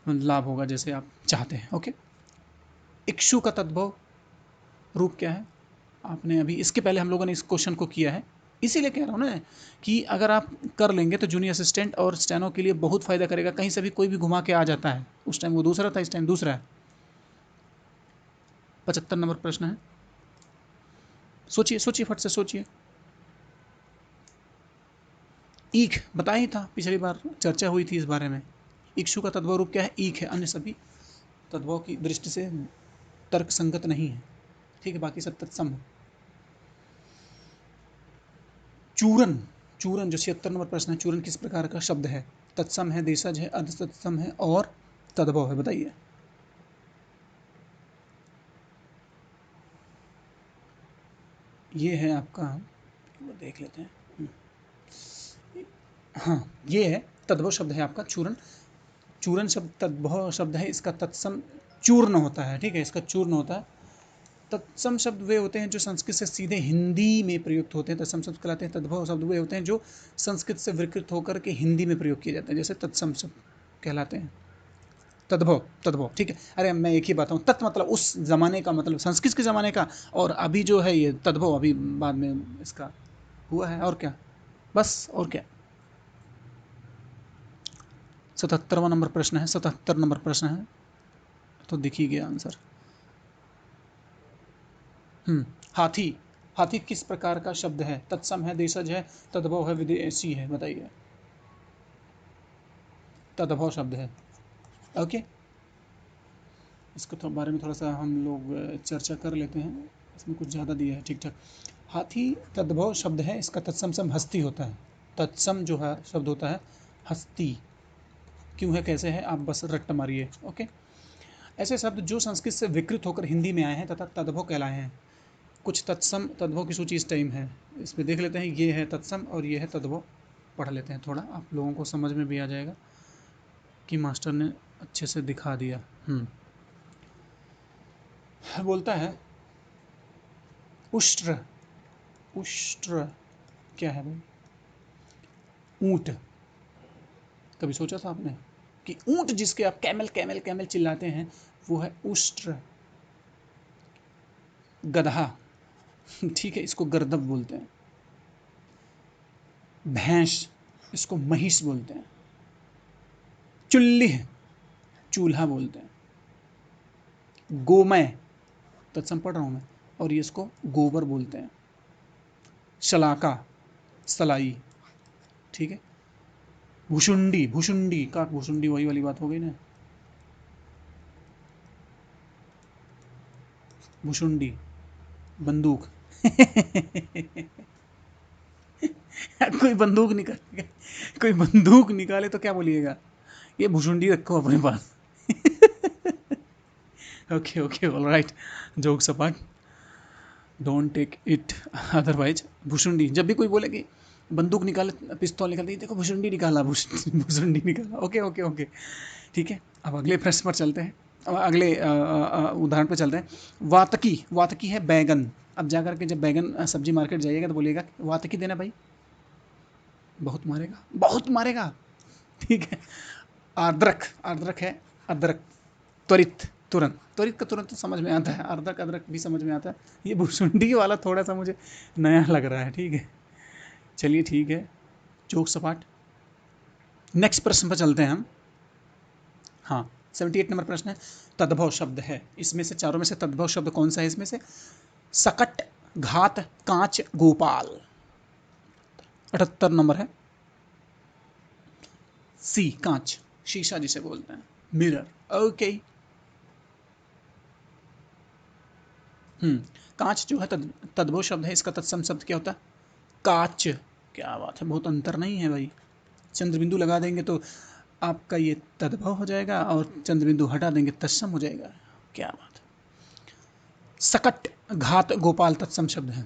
लाभ होगा जैसे आप चाहते हैं। ओके, इक्षु का तद्भव रूप क्या है? आपने अभी इसके पहले हम लोगों ने इस क्वेश्चन को किया है, इसीलिए कह रहा हूँ ना कि अगर आप कर लेंगे तो जूनियर असिस्टेंट और स्टेनो के लिए बहुत फ़ायदा करेगा। कहीं से भी कोई भी घुमा के आ जाता है, उस टाइम वो दूसरा था, इस टाइम दूसरा है। 75 नंबर प्रश्न है, सोचिए सोचिए, फट से सोचिए। ईख बताया ही था, पिछली बार चर्चा हुई थी इस बारे में। इक्षु का तद्भव रूप क्या है? ईख है, अन्य सभी तद्भव की दृष्टि से तर्क संगत नहीं है, ठीक है, बाकी सब तत्सम है। चूरन, चूरन जो 76 नंबर प्रश्न है, चूरन किस प्रकार का शब्द है? तत्सम है, देशज है, अर्ध तत्सम है और तद्भव है, बताइए। ये है आपका, वो देख लेते हैं। हाँ, ये है तद्भव शब्द है आपका चूरन। चूरन शब्द तद्भव शब्द है, इसका तत्सम चूर्ण होता है, ठीक है, इसका चूर्ण होता है। तत्सम शब्द वे होते हैं जो संस्कृत से सीधे हिंदी में प्रयुक्त होते हैं, तत्सम शब्द कहलाते हैं। तद्भव शब्द वे होते हैं जो संस्कृत से विकृत होकर के हिंदी में प्रयोग किए जाते हैं, जैसे तत्सम शब्द कहलाते हैं। तद्भव, तद्भव, ठीक है। अरे मैं एक ही बताऊँ, तत् मतलब उस जमाने का, मतलब संस्कृत के जमाने का, और अभी जो है ये तद्भव अभी बाद में इसका हुआ है, और क्या, बस और क्या। 77वां नंबर प्रश्न है, 77 नंबर प्रश्न है, तो दिख ही गया आंसर। हाथी, हाथी किस प्रकार का शब्द है? तत्सम है, देशज है, तद्भव है, विदेशी है, बताइए। तद्भव शब्द है, ओके। इसको तो बारे में थोड़ा सा हम लोग चर्चा कर लेते हैं, इसमें कुछ ज़्यादा दिया है, ठीक ठाक। हाथी तद्भव शब्द है, इसका तत्सम शब्द हस्ती होता है। तत्सम जो है शब्द होता है हस्ती। क्यों है, कैसे है, आप बस रट्ट मारिए, ओके। ऐसे शब्द जो संस्कृत से विकृत होकर हिंदी में आए हैं तथा तद्भव कहलाए हैं। कुछ तत्सम तद्भव की सूची इस टाइम है, इसमें देख लेते हैं। ये है तत्सम और ये है तद्भव, पढ़ लेते हैं, थोड़ा आप लोगों को समझ में भी आ जाएगा कि मास्टर ने अच्छे से दिखा दिया। बोलता है उष्ट्र, उष्ट्र क्या है भाई? ऊंट। कभी सोचा था आपने कि ऊंट जिसके आप कैमल कैमल कैमल चिल्लाते हैं वो है उष्ट्र। गधा, ठीक है, इसको गर्दभ बोलते हैं। भैंस, इसको महिष बोलते हैं। चुल्ली, चूल्हा बोलते हैं। गोमय, तत्सम पढ़ रहा हूं मैं, और ये इसको गोबर बोलते हैं। शलाका, सलाई, ठीक है। भुषुंडी, भुषुंडी का भुषुंडी वही वाली बात हो गई ना। भुषुंडी, बंदूक। कोई बंदूक निकालेगा, कोई बंदूक निकाले तो क्या बोलिएगा? ये भुषुंडी रखो अपने पास। Okay okay, all right, joke सपाट, डोंट टेक इट अदरवाइज। भुषुंडी, जब भी कोई बोले कि बंदूक निकाले, पिस्तौल निकालते, देखो भुषुंडी निकाला, भुषुंडी निकाला, ओके ओके ओके, ठीक है। अब अगले प्रश्न पर चलते हैं, अगले उदाहरण पर चलते हैं। वातकी, वातकी है बैगन। अब जाकर के जब बैगन सब्जी मार्केट जाइएगा तो बोलिएगा वातकी देना भाई, बहुत मारेगा, बहुत मारेगा, ठीक है। अदरक, अदरक है, अदरक। त्वरित, तुरंत, त्वरित का तुरंत तो समझ में आता है, अदरक अदरक भी समझ में आता है। ये भुसुंडी वाला थोड़ा सा मुझे नया लग रहा है, ठीक है, चलिए ठीक है, जोक सपाट। नेक्स्ट प्रश्न पर चलते हैं हम। हाँ, 78 नंबर प्रश्न है, तद्भव शब्द है, इसमें से चारों में से तद्भव शब्द कौन सा है इसमें से? सकट, घात, कांच, गोपाल। 78 नंबर है, सी, कांच, शीशा जिसे बोलते हैं, मिरर, ओके। कांच जो है तद्भव शब्द है, इसका तत्सम शब्द क्या होता है? काच। क्या बात है, बहुत अंतर नहीं है भाई। चंद्र बिंदु लगा देंगे तो आपका ये तद्भव हो जाएगा, और चंद्र बिंदु हटा देंगे तत्सम हो जाएगा। क्या बात है। सकट, घात, गोपाल तत्सम शब्द है।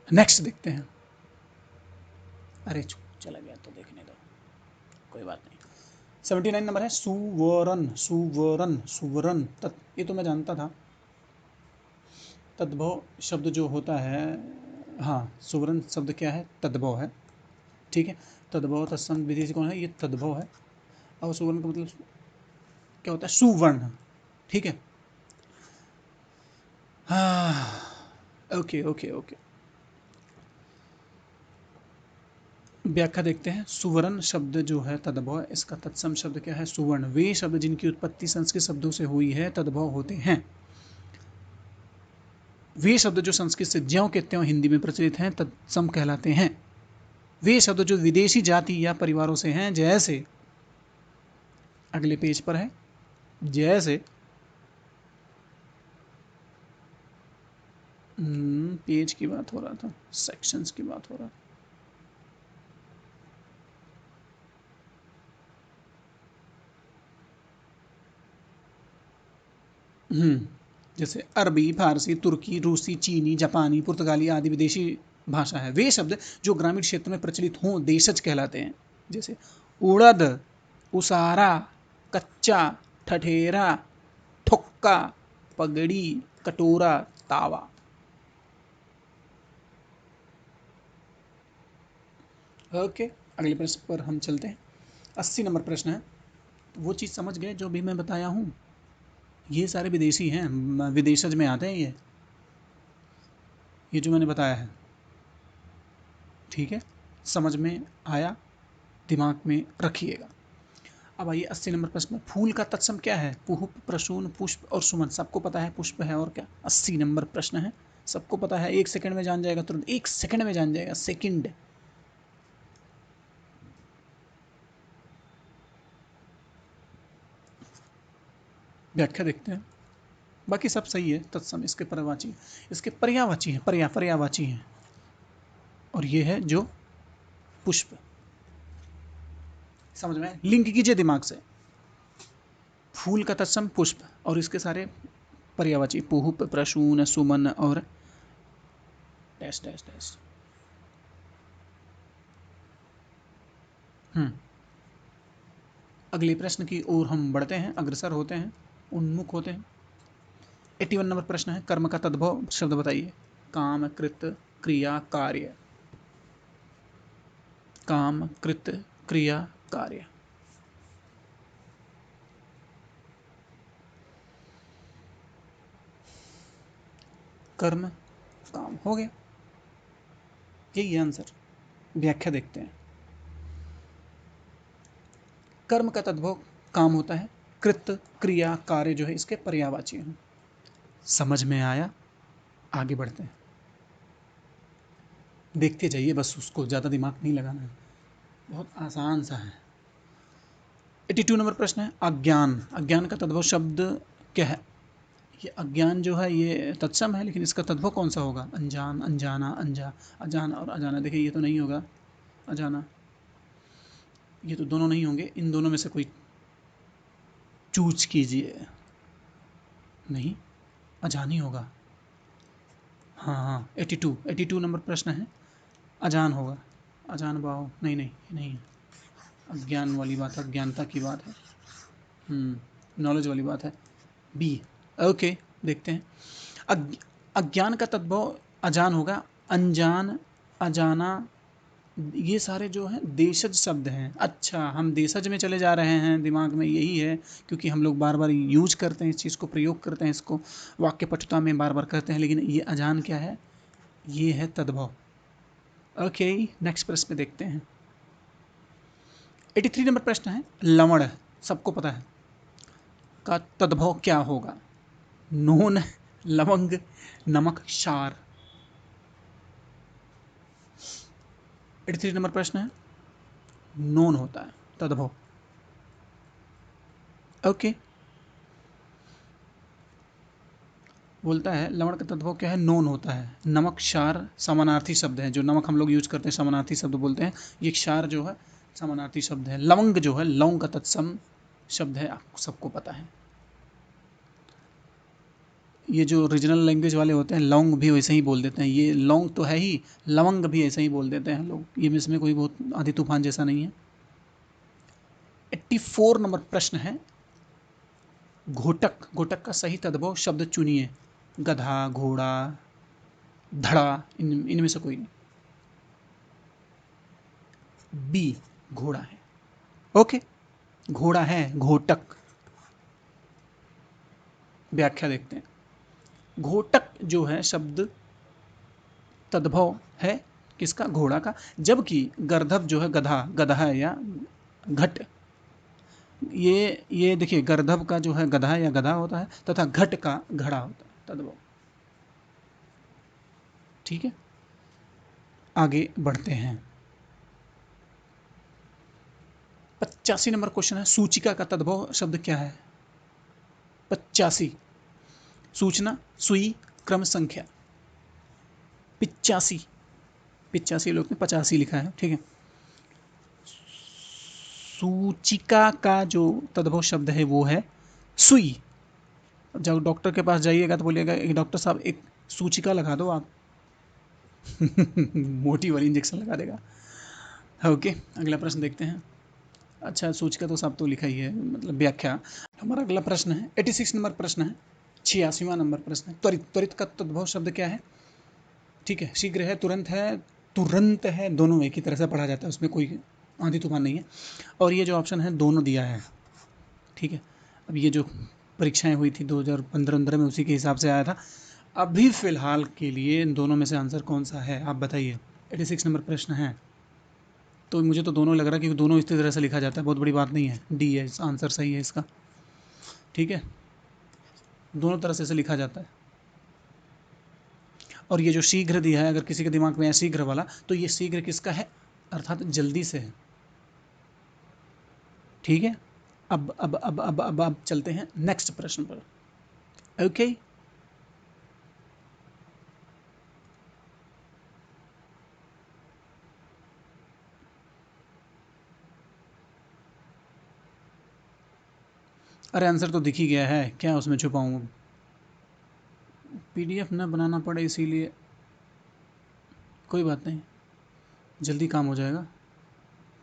नेक्स्ट देखते हैं। अरे चला गया तो देखने दो, कोई बात नहीं। 79 नंबर है, सुवरन, सुवरन, सुवरन ये तो मैं जानता था। तद्भव शब्द जो होता है, हाँ, सुवर्ण शब्द क्या है? तद्भव है, ठीक है। तद्भव तत्सम विधि से कौन है? ये तद्भव है। और सुवर्ण का मतलब क्या होता है? सुवर्ण, ठीक है। हाँ, ओके ओके ओके, व्याख्या देखते हैं। सुवर्ण शब्द जो है तद्भव, इसका तत्सम शब्द क्या है? सुवर्ण। वे शब्द जिनकी उत्पत्ति संस्कृत शब्दों से हुई है तद्भव होते हैं। वे शब्द जो संस्कृत से ज्यों के त्यों हिंदी में प्रचलित हैं तत्सम कहलाते हैं। वे शब्द जो विदेशी जाति या परिवारों से हैं, जैसे, अगले पेज पर है, जैसे, पेज की बात हो रहा था, सेक्शंस की बात हो रहा था। जैसे अरबी, फारसी, तुर्की, रूसी, चीनी, जापानी, पुर्तगाली आदि विदेशी भाषा है। वे शब्द जो ग्रामीण क्षेत्र में प्रचलित हों देशज कहलाते हैं। जैसे उड़द, उसारा, कच्चा, ठठेरा, ठुक्का, पगड़ी, कटोरा, तावा। ओके, अगले प्रश्न पर हम चलते हैं। 80 नंबर प्रश्न है, वो चीज़ समझ गए जो भी मैं बताया हूँ, ये सारे विदेशी हैं, विदेशज में आते हैं ये जो मैंने बताया है। ठीक है, समझ में आया, दिमाग में रखिएगा। अब आइए 80 नंबर प्रश्न में, फूल का तत्सम क्या है? पुष्प, प्रसून, पुष्प और सुमन। सबको पता है पुष्प है, और क्या। 80 नंबर प्रश्न है, सबको पता है, 1 सेकंड में जान जाएगा, तुरंत 1 सेकंड में जान जाएगा, सेकंड। व्याख्या देखते हैं, बाकी सब सही है। तत्सम इसके पर्यायवाची, इसके पर्यायवाची है, पर्यायवाची है, और ये है जो पुष्प। समझ में, लिंक कीजिए दिमाग से। फूल का तत्सम पुष्प, और इसके सारे पर्यायवाची पुष्प, प्रसून, सुमन और डैश डैश डैश। अगले प्रश्न की ओर हम बढ़ते हैं, अग्रसर होते हैं, उन्मुख होते हैं। 81 नंबर प्रश्न है, कर्म का तद्भव शब्द बताइए। काम, कृत, क्रिया, कार्य। काम, कृत, क्रिया, कार्य। कर्म, काम हो गया, यही है आंसर। व्याख्या देखते हैं। कर्म का तद्भव काम होता है, कृत, क्रिया, कार्य जो है इसके पर्यायवाची हैं। समझ में आया, आगे बढ़ते हैं। देखते जाइए बस, उसको ज़्यादा दिमाग नहीं लगाना है, बहुत आसान सा है। 82 नंबर प्रश्न है, अज्ञान। अज्ञान का तद्भव शब्द क्या है? ये अज्ञान जो है ये तत्सम है, लेकिन इसका तद्भव कौन सा होगा? अनजान, अनजाना, अजान और अजाना। देखिए ये तो नहीं होगा, अजाना, ये तो दोनों नहीं होंगे, इन दोनों में से कोई चूज कीजिए। नहीं, अजान ही होगा। हाँ हाँ, 82 नंबर प्रश्न है, अजान होगा। अजान बाओ, नहीं नहीं, नहीं है, अज्ञान वाली बात है, अज्ञानता की बात है, नॉलेज वाली बात है, बी। ओके, देखते हैं। अज्ञान का तद्भव अजान होगा। अनजान, अजाना, ये सारे जो हैं देशज शब्द हैं। अच्छा, हम देशज में चले जा रहे हैं, दिमाग में यही है, क्योंकि हम लोग बार बार यूज करते हैं इस चीज़ को, प्रयोग करते हैं इसको, वाक्य पटुता में बार बार करते हैं, लेकिन ये अजान क्या है? ये है तद्भव। ओके, नेक्स्ट प्रश्न में देखते हैं। 83 नंबर प्रश्न है, लवण, सबको पता है, का तद्भव क्या होगा? नून, लवंग, नमक, क्षार। 83 नंबर प्रश्न है, नून होता है तद्भव। ओके, बोलता है लवण का तद्भव क्या है? नोन होता है। नमक, क्षार समानार्थी शब्द हैं, जो नमक हम लोग यूज करते हैं समानार्थी शब्द बोलते हैं, ये क्षार जो है समानार्थी शब्द है। लवंग जो है लौंग का तत्सम शब्द है, आपको सबको पता है। ये जो रीजनल लैंग्वेज वाले होते हैं लौंग भी वैसे ही बोल देते हैं, ये लौंग तो है ही, लवंग भी ऐसे ही बोल देते हैं लोग, ये इसमें कोई बहुत आधी तूफान जैसा नहीं है। 84 नंबर प्रश्न है, घोटक। घोटक का सही तद्भव शब्द चुनिए। गधा, घोड़ा, धड़ा, इनमें से कोई नहीं। बी, घोड़ा है। ओके, घोड़ा है, घोटक। व्याख्या देखते हैं। घोटक जो है शब्द तद्भव है किसका? घोड़ा का, जबकि गर्दभ जो है गधा, गधा या घट, ये देखिए, गर्दभ का जो है गधा या गधा होता है, तथा घट का घड़ा होता है तद्भव। ठीक है, आगे बढ़ते हैं। 85 नंबर क्वेश्चन है, सूचिका का तद्भव शब्द क्या है? 85, सूचना, सुई, क्रम, संख्या। 85, 85 लोग ने 85 लिखा है, ठीक है। सूचिका का जो तद्भव शब्द है वो है सुई। जब डॉक्टर के पास जाइएगा तो बोलिएगा डॉक्टर साहब एक सूचिका लगा दो आप। मोटी वाली इंजेक्शन लगा देगा। ओके, अगला प्रश्न देखते हैं। अच्छा, सूचिका तो साहब तो लिखा ही है, मतलब व्याख्या। हमारा अगला प्रश्न है 86 नंबर प्रश्न है, 86वां नंबर प्रश्न है। त्वरित, त्वरित का तद्भव शब्द क्या है? ठीक है, शीघ्र है, तुरंत है, तुरंत है, दोनों एक ही तरह से पढ़ा जाता है, उसमें कोई आंधी तूफान नहीं है। और ये जो ऑप्शन है दोनों दिया है। ठीक है, अब ये जो परीक्षाएं हुई थी 2015 में, उसी के हिसाब से आया था। अभी फ़िलहाल के लिए इन दोनों में से आंसर कौन सा है, आप बताइए। 86 नंबर प्रश्न है, तो मुझे तो दोनों लग रहा है, क्योंकि दोनों इसी तरह से लिखा जाता है, बहुत बड़ी बात नहीं है। डी है आंसर, सही है इसका। ठीक है, दोनों तरह से इसे लिखा जाता है। और ये जो शीघ्र दिया है, अगर किसी के दिमाग में है शीघ्र वाला, तो ये शीघ्र किसका है, अर्थात जल्दी से है। ठीक है, अब चलते हैं नेक्स्ट प्रश्न पर। ओके, अरे आंसर तो दिख ही गया है, क्या उसमें छुपाऊँ। पीडीएफ ना बनाना पड़े इसीलिए, कोई बात नहीं, जल्दी काम हो जाएगा,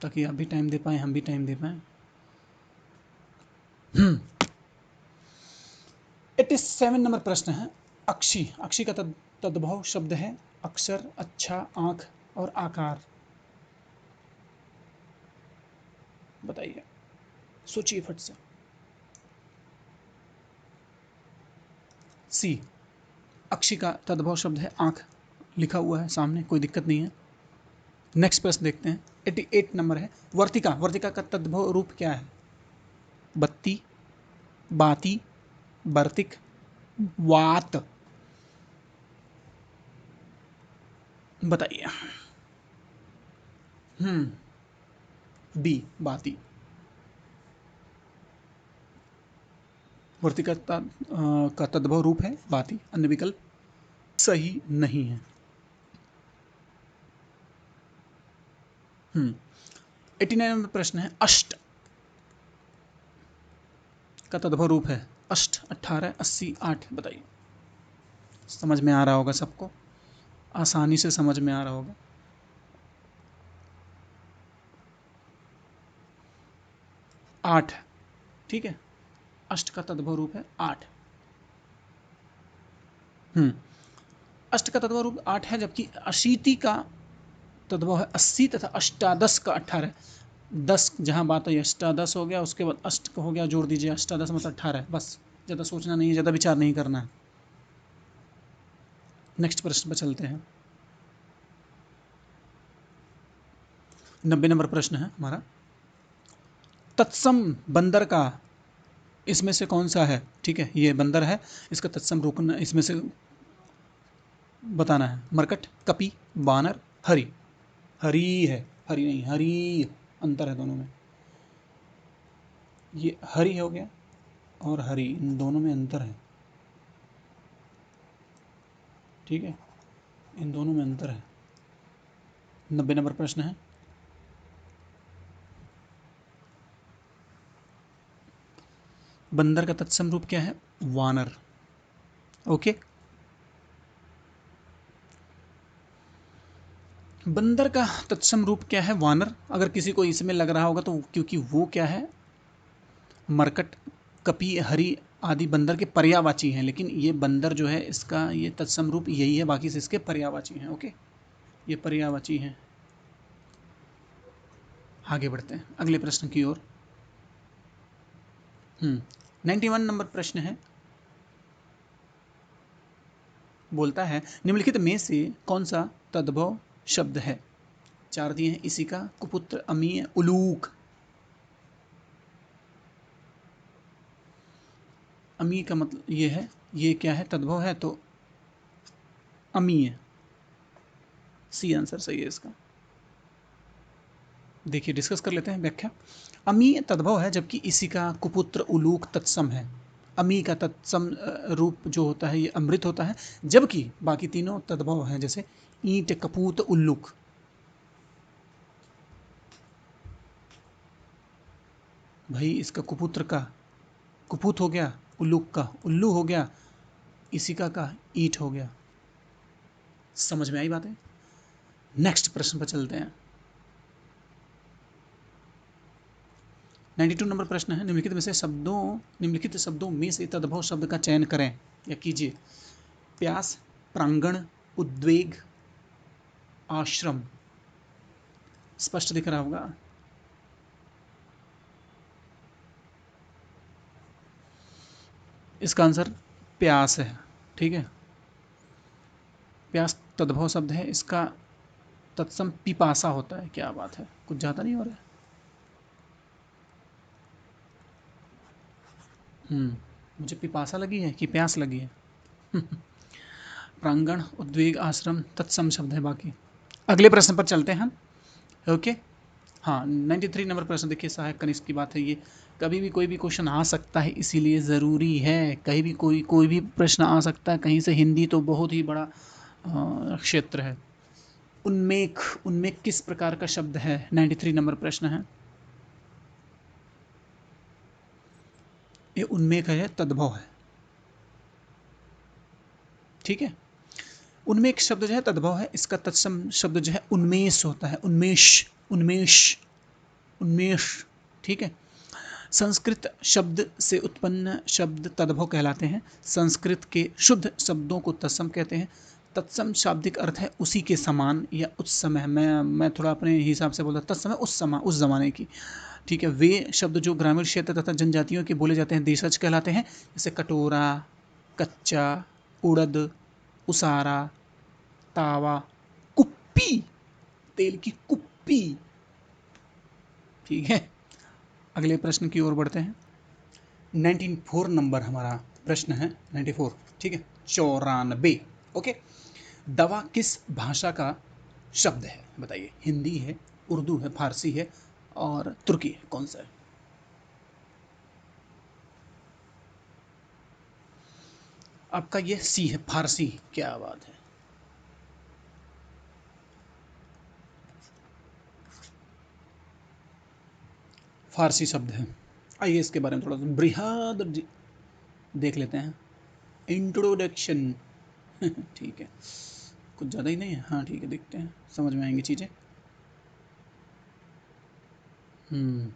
ताकि आप भी टाइम दे पाएँ, हम भी टाइम दे पाएँ। 87 नंबर प्रश्न है, अक्षी। अक्षी का तद्भव शब्द है अक्षर, अच्छा, आँख और आकार। बताइए, सोचिए फट से। सी, अक्षी का तद्भव शब्द है आँख, लिखा हुआ है सामने, कोई दिक्कत नहीं है। नेक्स्ट प्रश्न देखते हैं, 88 नंबर है, वर्तिका। वर्तिका का तद्भव रूप क्या है? बत्ती, बाती, बर्तिक, वात। बताइए। बी, बाती। वर्तिका का तद्भव रूप है बाती, अन्य विकल्प सही नहीं है। 89 नंबर प्रश्न है, अष्ट का तद्भव रूप है अष्ट, 18, 80, 8। बताइए, समझ में आ रहा होगा सबको, आसानी से समझ में आ रहा होगा। 8, ठीक है, अष्ट का तद्भव रूप है 8। अष्ट का तद्भव रूप 8 है, जबकि अशीति का तद्भव है 80 तथा अष्टादश का 18। 10 जहाँ बात है अष्टादश हो गया, उसके बाद अष्ट हो गया, जोड़ दीजिए, अष्टादश मतलब 18। बस, ज़्यादा सोचना नहीं है, ज़्यादा विचार नहीं करना है। नेक्स्ट प्रश्न पर चलते हैं। 90 नंबर प्रश्न है हमारा, तत्सम बंदर का इसमें से कौन सा है? ठीक है, ये बंदर है, इसका तत्सम रूप इसमें से बताना है। मरकट, कपि, बानर, हरि। हरी है, हरी नहीं, हरी, अंतर है दोनों में। ये हरि हो गया और हरी, इन दोनों में अंतर है। ठीक है, इन दोनों में अंतर है। 90 नंबर प्रश्न है, बंदर का तत्सम रूप क्या है? वानर। ओके, बंदर का तत्सम रूप क्या है? वानर। अगर किसी को इसमें लग रहा होगा तो क्योंकि वो क्या है, मरकट, कपि, हरि आदि बंदर के पर्यायवाची हैं, लेकिन ये बंदर जो है इसका ये तत्सम रूप यही है, बाकी से इसके पर्यायवाची हैं। ओके, ये पर्यायवाची हैं। आगे बढ़ते हैं अगले प्रश्न की ओर। 91 नंबर प्रश्न है, बोलता है निम्नलिखित में से कौन सा तद्भव शब्द है? चार दिए हैं, इसी का, कुपुत्र, अमीय, उलूक। अमी का मतलब ये है, ये क्या है, तद्भव है, तो अमीय, सी आंसर सही है इसका। देखिए, डिस्कस कर लेते हैं व्याख्या। अमी तद्भव है, जबकि इसी का, कुपुत्र, उलूक तत्सम है। अमी का तत्सम रूप जो होता है ये अमृत होता है, जबकि बाकी तीनों तद्भव हैं, जैसे ईंट, कपूत, उल्लूक। भाई इसका कुपुत्र का, कुपुत हो गया, उल्लूक का उल्लू हो गया, इसिका का ईट हो गया। समझ में आई बातें? नेक्स्ट प्रश्न पर चलते हैं। 92 नंबर प्रश्न है, निम्नलिखित शब्दों में से तद्भव शब्द का चयन करें या कीजिए। प्यास, प्रांगण, उद्वेग, आश्रम। स्पष्ट दिख रहा होगा। इसका आंसर प्यास है। ठीक है, प्यास तद्भव शब्द है, इसका तत्सम पिपासा होता है। क्या बात है, कुछ ज़्यादा नहीं हो रहा है। मुझे पिपासा लगी है कि प्यास लगी है? प्रांगण, उद्वेग, आश्रम तत्सम शब्द है बाकी। अगले प्रश्न पर चलते हैं हम। ओके, हाँ 93 नंबर प्रश्न देखिए, सहायक कनिष्ठ की बात है ये। कभी भी कोई भी क्वेश्चन आ सकता है, इसीलिए ज़रूरी है, कहीं भी कोई भी प्रश्न आ सकता है कहीं से। हिंदी तो बहुत ही बड़ा क्षेत्र है। उन्मेख, उन्मेख किस प्रकार का शब्द है? 93 नंबर प्रश्न है। ये उन्मेख है, तद्भव है। ठीक है, उन्मेख शब्द जो है तद्भव है, इसका तत्सम शब्द जो है उन्मेष होता है। उन्मेष, उन्मेष, उन्मेष। ठीक है, संस्कृत शब्द से उत्पन्न शब्द तद्भव कहलाते हैं। संस्कृत के शुद्ध शब्दों को तत्सम कहते हैं। तत्सम शाब्दिक अर्थ है उसी के समान या उस समय। मैं थोड़ा अपने हिसाब से बोलता, तत्समय उस समय, उस जमाने की। ठीक है, वे शब्द जो ग्रामीण क्षेत्र तथा जनजातियों के बोले जाते हैं देशज कहलाते हैं। जैसे कटोरा, कच्चा, उड़द, उसारा, तावा, कुप्पी, तेल की कुप्पी। ठीक है, अगले प्रश्न की ओर बढ़ते हैं। 94 नंबर हमारा प्रश्न है, 94। ठीक है, 94। ओके, दवा किस भाषा का शब्द है? बताइए, हिंदी है, उर्दू है, फारसी है और तुर्की है, कौन सा है? आपका ये सी है, फारसी। क्या बात है, फारसी शब्द है। आइए इसके बारे में थोड़ा सा बृहद देख लेते हैं। इंट्रोडक्शन। ठीक है, कुछ ज़्यादा ही नहीं है। हाँ ठीक है, देखते हैं, समझ में आएंगी चीज़ें। हम्म,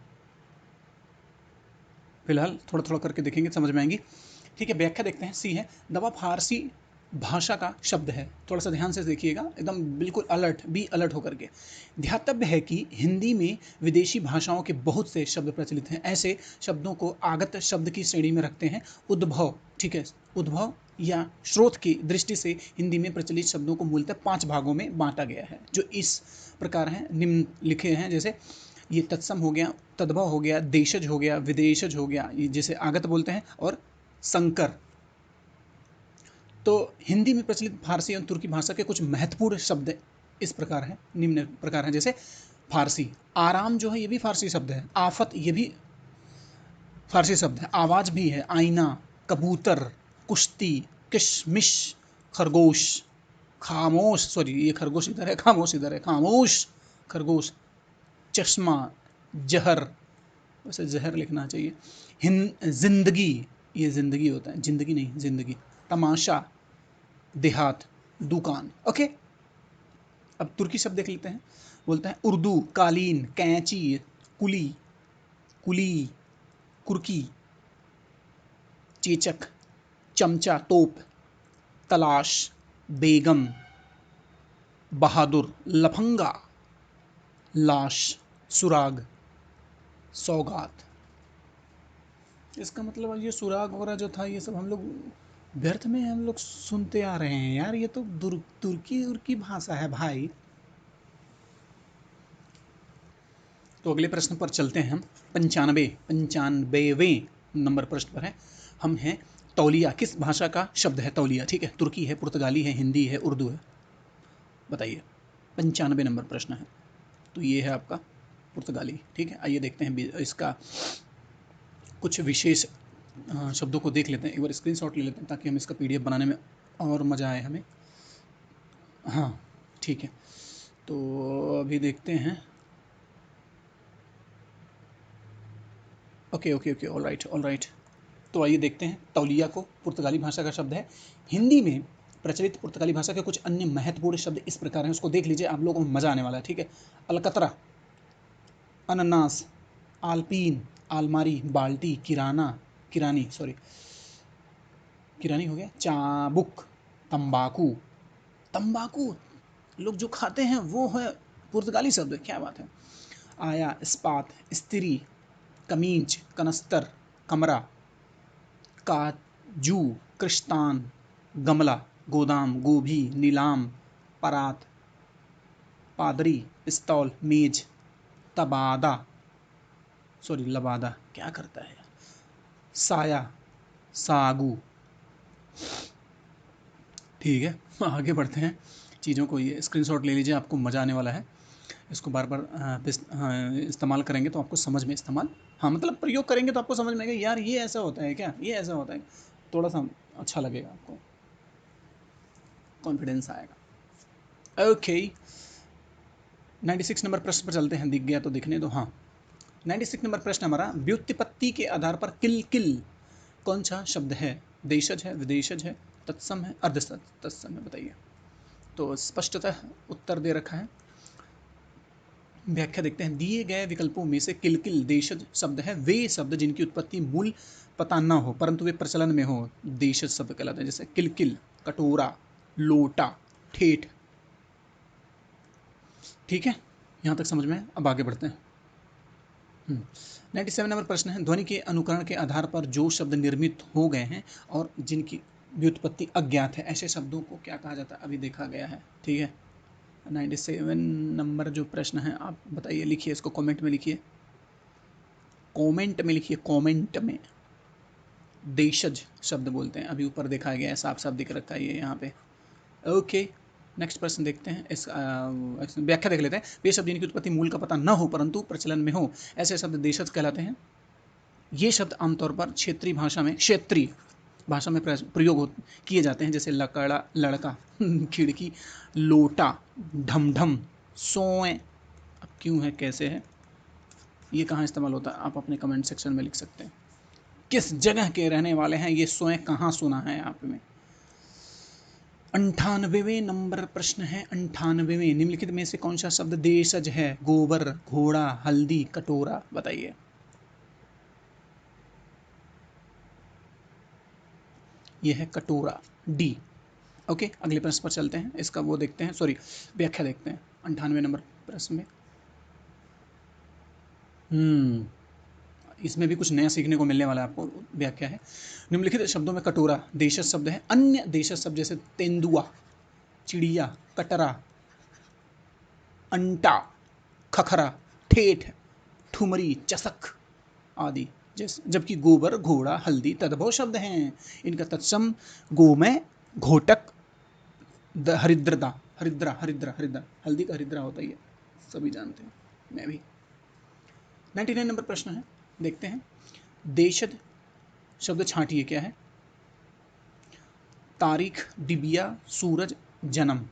फिलहाल थोड़ा थोड़ा करके देखेंगे, समझ में आएंगी। ठीक है, व्याख्या देखते हैं। सी है, दवा फारसी भाषा का शब्द है। थोड़ा सा ध्यान से देखिएगा, एकदम बिल्कुल अलर्ट, बी अलर्ट होकर के। ध्यातव्य है कि हिंदी में विदेशी भाषाओं के बहुत से शब्द प्रचलित हैं। ऐसे शब्दों को आगत शब्द की श्रेणी में रखते हैं। उद्भव, ठीक है, उद्भव या स्रोत की दृष्टि से हिंदी में प्रचलित शब्दों को मूलतः 5 भागों में बांटा गया है, जो इस प्रकार हैं, निम्न लिखे हैं। जैसे ये तत्सम हो गया, तद्भव हो गया, देशज हो गया, विदेशज हो गया, ये जिसे आगत बोलते हैं, और संकर। तो हिंदी में प्रचलित फारसी और तुर्की भाषा के कुछ महत्वपूर्ण शब्द इस प्रकार हैं, निम्न प्रकार हैं। जैसे फारसी, आराम जो है ये भी फारसी शब्द है। आफत ये भी फारसी शब्द है। आवाज भी है, आईना, कबूतर, कुश्ती, किशमिश, खरगोश, खामोश, सॉरी ये खरगोश इधर है, खामोश इधर है, खामोश, खरगोश, चश्मा, जहर, वैसे जहर लिखना चाहिए। जिंदगी, ये जिंदगी होता है, जिंदगी नहीं, जिंदगी। तमाशा, देहात, दुकान। ओके, अब तुर्की शब्द देख लेते हैं। बोलते हैं उर्दू, कालीन, कैंची, कुली, कुली, कुर्की, चेचक, चमचा, तोप, तलाश, बेगम, बहादुर, लफंगा, लाश, सुराग, सौगात। इसका मतलब ये सुराग वगैरह जो था, ये सब हम लोग व्यर्थ में हम लोग सुनते आ रहे हैं यार। ये तो तुर्की उर्की भाषा है भाई। तो अगले प्रश्न पर चलते हैं हम। 95वें नंबर प्रश्न पर है। हम हैं, तौलिया किस भाषा का शब्द है? तौलिया, ठीक है, तुर्की है, पुर्तगाली है, हिंदी है, उर्दू है। बताइए, 95 नंबर प्रश्न है। तो ये है आपका पुर्तगाली। ठीक है, आइए देखते हैं इसका कुछ विशेष शब्दों को देख लेते हैं। एक बार स्क्रीनशॉट ले लेते हैं ताकि हम इसका पीडीएफ बनाने में और मज़ा आए हमें। हाँ ठीक है, तो अभी देखते हैं। Okay okay okay, all right all right. तो आइए देखते हैं। तौलिया को पुर्तगाली भाषा का शब्द है। हिंदी में प्रचलित पुर्तगाली भाषा के कुछ अन्य महत्वपूर्ण शब्द इस प्रकार हैं, उसको देख लीजिए, आप लोगों को मजा आने वाला है, ठीक है। अलकतरा, अनन्नास, आलपीन, आलमारी, बाल्टी, किरानी हो गया, चाबुक, तंबाकू। तंबाकू लोग जो खाते हैं वो है पुर्तगाली शब्द, क्या बात है। आया, इस्पात, स्त्री, कमीज, कनस्तर, कमरा, काजू, कृष्तान, गमला, गोदाम, गोभी, नीलाम, परात, पादरी, पिस्तौल, मेज, तबादा, लबादा, क्या करता है, साया, सागू। ठीक है, आगे बढ़ते हैं। चीज़ों को ये स्क्रीनशॉट ले लीजिए, आपको मज़ा आने वाला है। इसको बार बार इस्तेमाल करेंगे तो आपको समझ में मतलब प्रयोग करेंगे तो आपको समझ में आएगा, यार ये ऐसा होता है क्या, ये ऐसा होता है, थोड़ा सा अच्छा लगेगा, आपको कॉन्फिडेंस आएगा। ओके, 96 नंबर प्रश्न पर चलते हैं। दिख गया तो दिखने दो। हाँ, 96 नंबर प्रश्न हमारा, व्युत्पत्ति के आधार पर किल कौन सा शब्द है? देशज है, विदेशज है, तत्सम है, अर्ध तत्सम है, बताइए। तो स्पष्टतः उत्तर दे रखा है। व्याख्या देखते हैं। दिए गए विकल्पों में से किल देशज शब्द है वे शब्द जिनकी उत्पत्ति मूल पता न हो परंतु वे प्रचलन में हो, देशज शब्द कहलाते हैं। जैसे किल, कटोरा, लोटा, ठेठ। ठीक है, यहाँ तक समझ में। अब आगे बढ़ते हैं। 97 नंबर प्रश्न है, ध्वनि के अनुकरण के आधार पर जो शब्द निर्मित हो गए हैं और जिनकी व्युत्पत्ति अज्ञात है, ऐसे शब्दों को क्या कहा जाता है, अभी देखा गया है। ठीक है, 97 नंबर जो प्रश्न है, आप बताइए, लिखिए इसको, कमेंट में लिखिए, कमेंट में। देशज शब्द बोलते हैं, अभी ऊपर देखा गया है, साफ साफ दिख रखा है ये यहाँ पे। ओके, नेक्स्ट प्रश्न देखते हैं। इस व्याख्या देख लेते हैं। वे शब्द जिनकी उत्पत्ति मूल का पता न हो परंतु प्रचलन में हो, ऐसे शब्द देशज कहलाते हैं। ये शब्द आमतौर पर क्षेत्रीय भाषा में प्रयोग किए जाते हैं, जैसे लकड़ा, लड़का, खिड़की, लोटा, ढमढम, सोए। अब क्यों है, कैसे है, ये कहाँ इस्तेमाल होता है, आप अपने कमेंट सेक्शन में लिख सकते हैं। किस जगह के रहने वाले हैं, ये सोए कहाँ सुना है आप में। 98वें नंबर प्रश्न है। 98वें, निम्नलिखित में से कौन सा शब्द देशज है? गोबर, घोड़ा, हल्दी, कटोरा, बताइए। यह है कटोरा, डी। ओके, अगले प्रश्न पर चलते हैं। इसका वो देखते हैं, व्याख्या देखते हैं 98 नंबर प्रश्न में। इसमें भी कुछ नया सीखने को मिलने वाला है आपको। व्याख्या है, निम्नलिखित शब्दों में कटोरा देशज शब्द है। अन्य देशज शब्द जैसे तेंदुआ, चिड़िया, कटरा, अंटा, खखरा, ठेठ, ठुमरी, चसक आदि। जबकि गोबर, घोड़ा, हल्दी तद्भव शब्द हैं। इनका तत्सम गोमय, घोटक, हरिद्रा, हल्दी का हरिद्रा होता ही है, सभी जानते हैं, मैं भी। 99 नंबर प्रश्न है, देखते हैं। देशज शब्द छांटिए, क्या है? तारीख, डिबिया, सूरज, जन्म।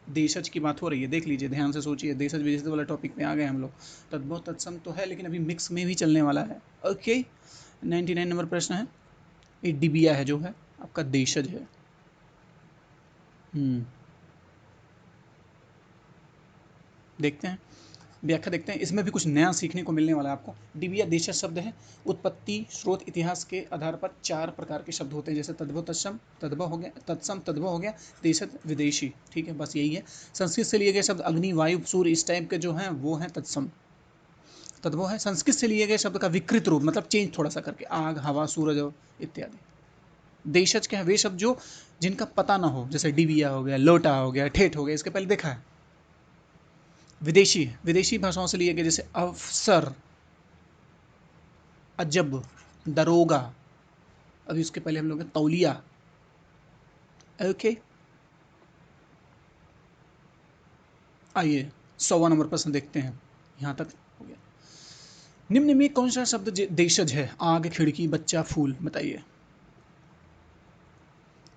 देशज की बात हो रही है, देख लीजिए, ध्यान से सोचिए। देशज विदेशज वाला टॉपिक पे आ गए हम लोग। तद्भव तत्सम तो है, लेकिन अभी मिक्स में भी चलने वाला है। ओके, 99 नंबर प्रश्न है। ये डिबिया है जो है आपका देशज है। देखते हैं, व्याख्या देखते हैं। इसमें भी कुछ नया सीखने को मिलने वाला है आपको। डिबिया देशज शब्द है। उत्पत्ति, स्रोत, इतिहास के आधार पर 4 प्रकार के शब्द होते हैं, जैसे तद्भव, तत्सम, तद्भव हो गया, तत्सम, तद्भव हो गया, देशज, विदेशी। ठीक है, बस यही है। संस्कृत से लिए गए शब्द अग्नि, वायु, सूर्य, इस टाइप के जो हैं वो हैं तत्सम। तद्भव है संस्कृत से लिए गए शब्द का विकृत रूप, मतलब चेंज थोड़ा सा करके, आग, हवा, सूरज इत्यादि। देशज क्या है? वे शब्द जो जिनका पता ना हो, जैसे डिबिया हो गया, लोटा हो गया, ठेठ हो गया, इसके पहले देखा है। विदेशी भाषाओं से लिए गए, जैसे अफसर, अजब, दरोगा। अभी उसके पहले हम लोग तौलिया। ओके, आइए 100वां नंबर प्रश्न देखते हैं। यहाँ तक हो गया। निम्न में कौन सा शब्द देशज है? आग, खिड़की, बच्चा, फूल, बताइए।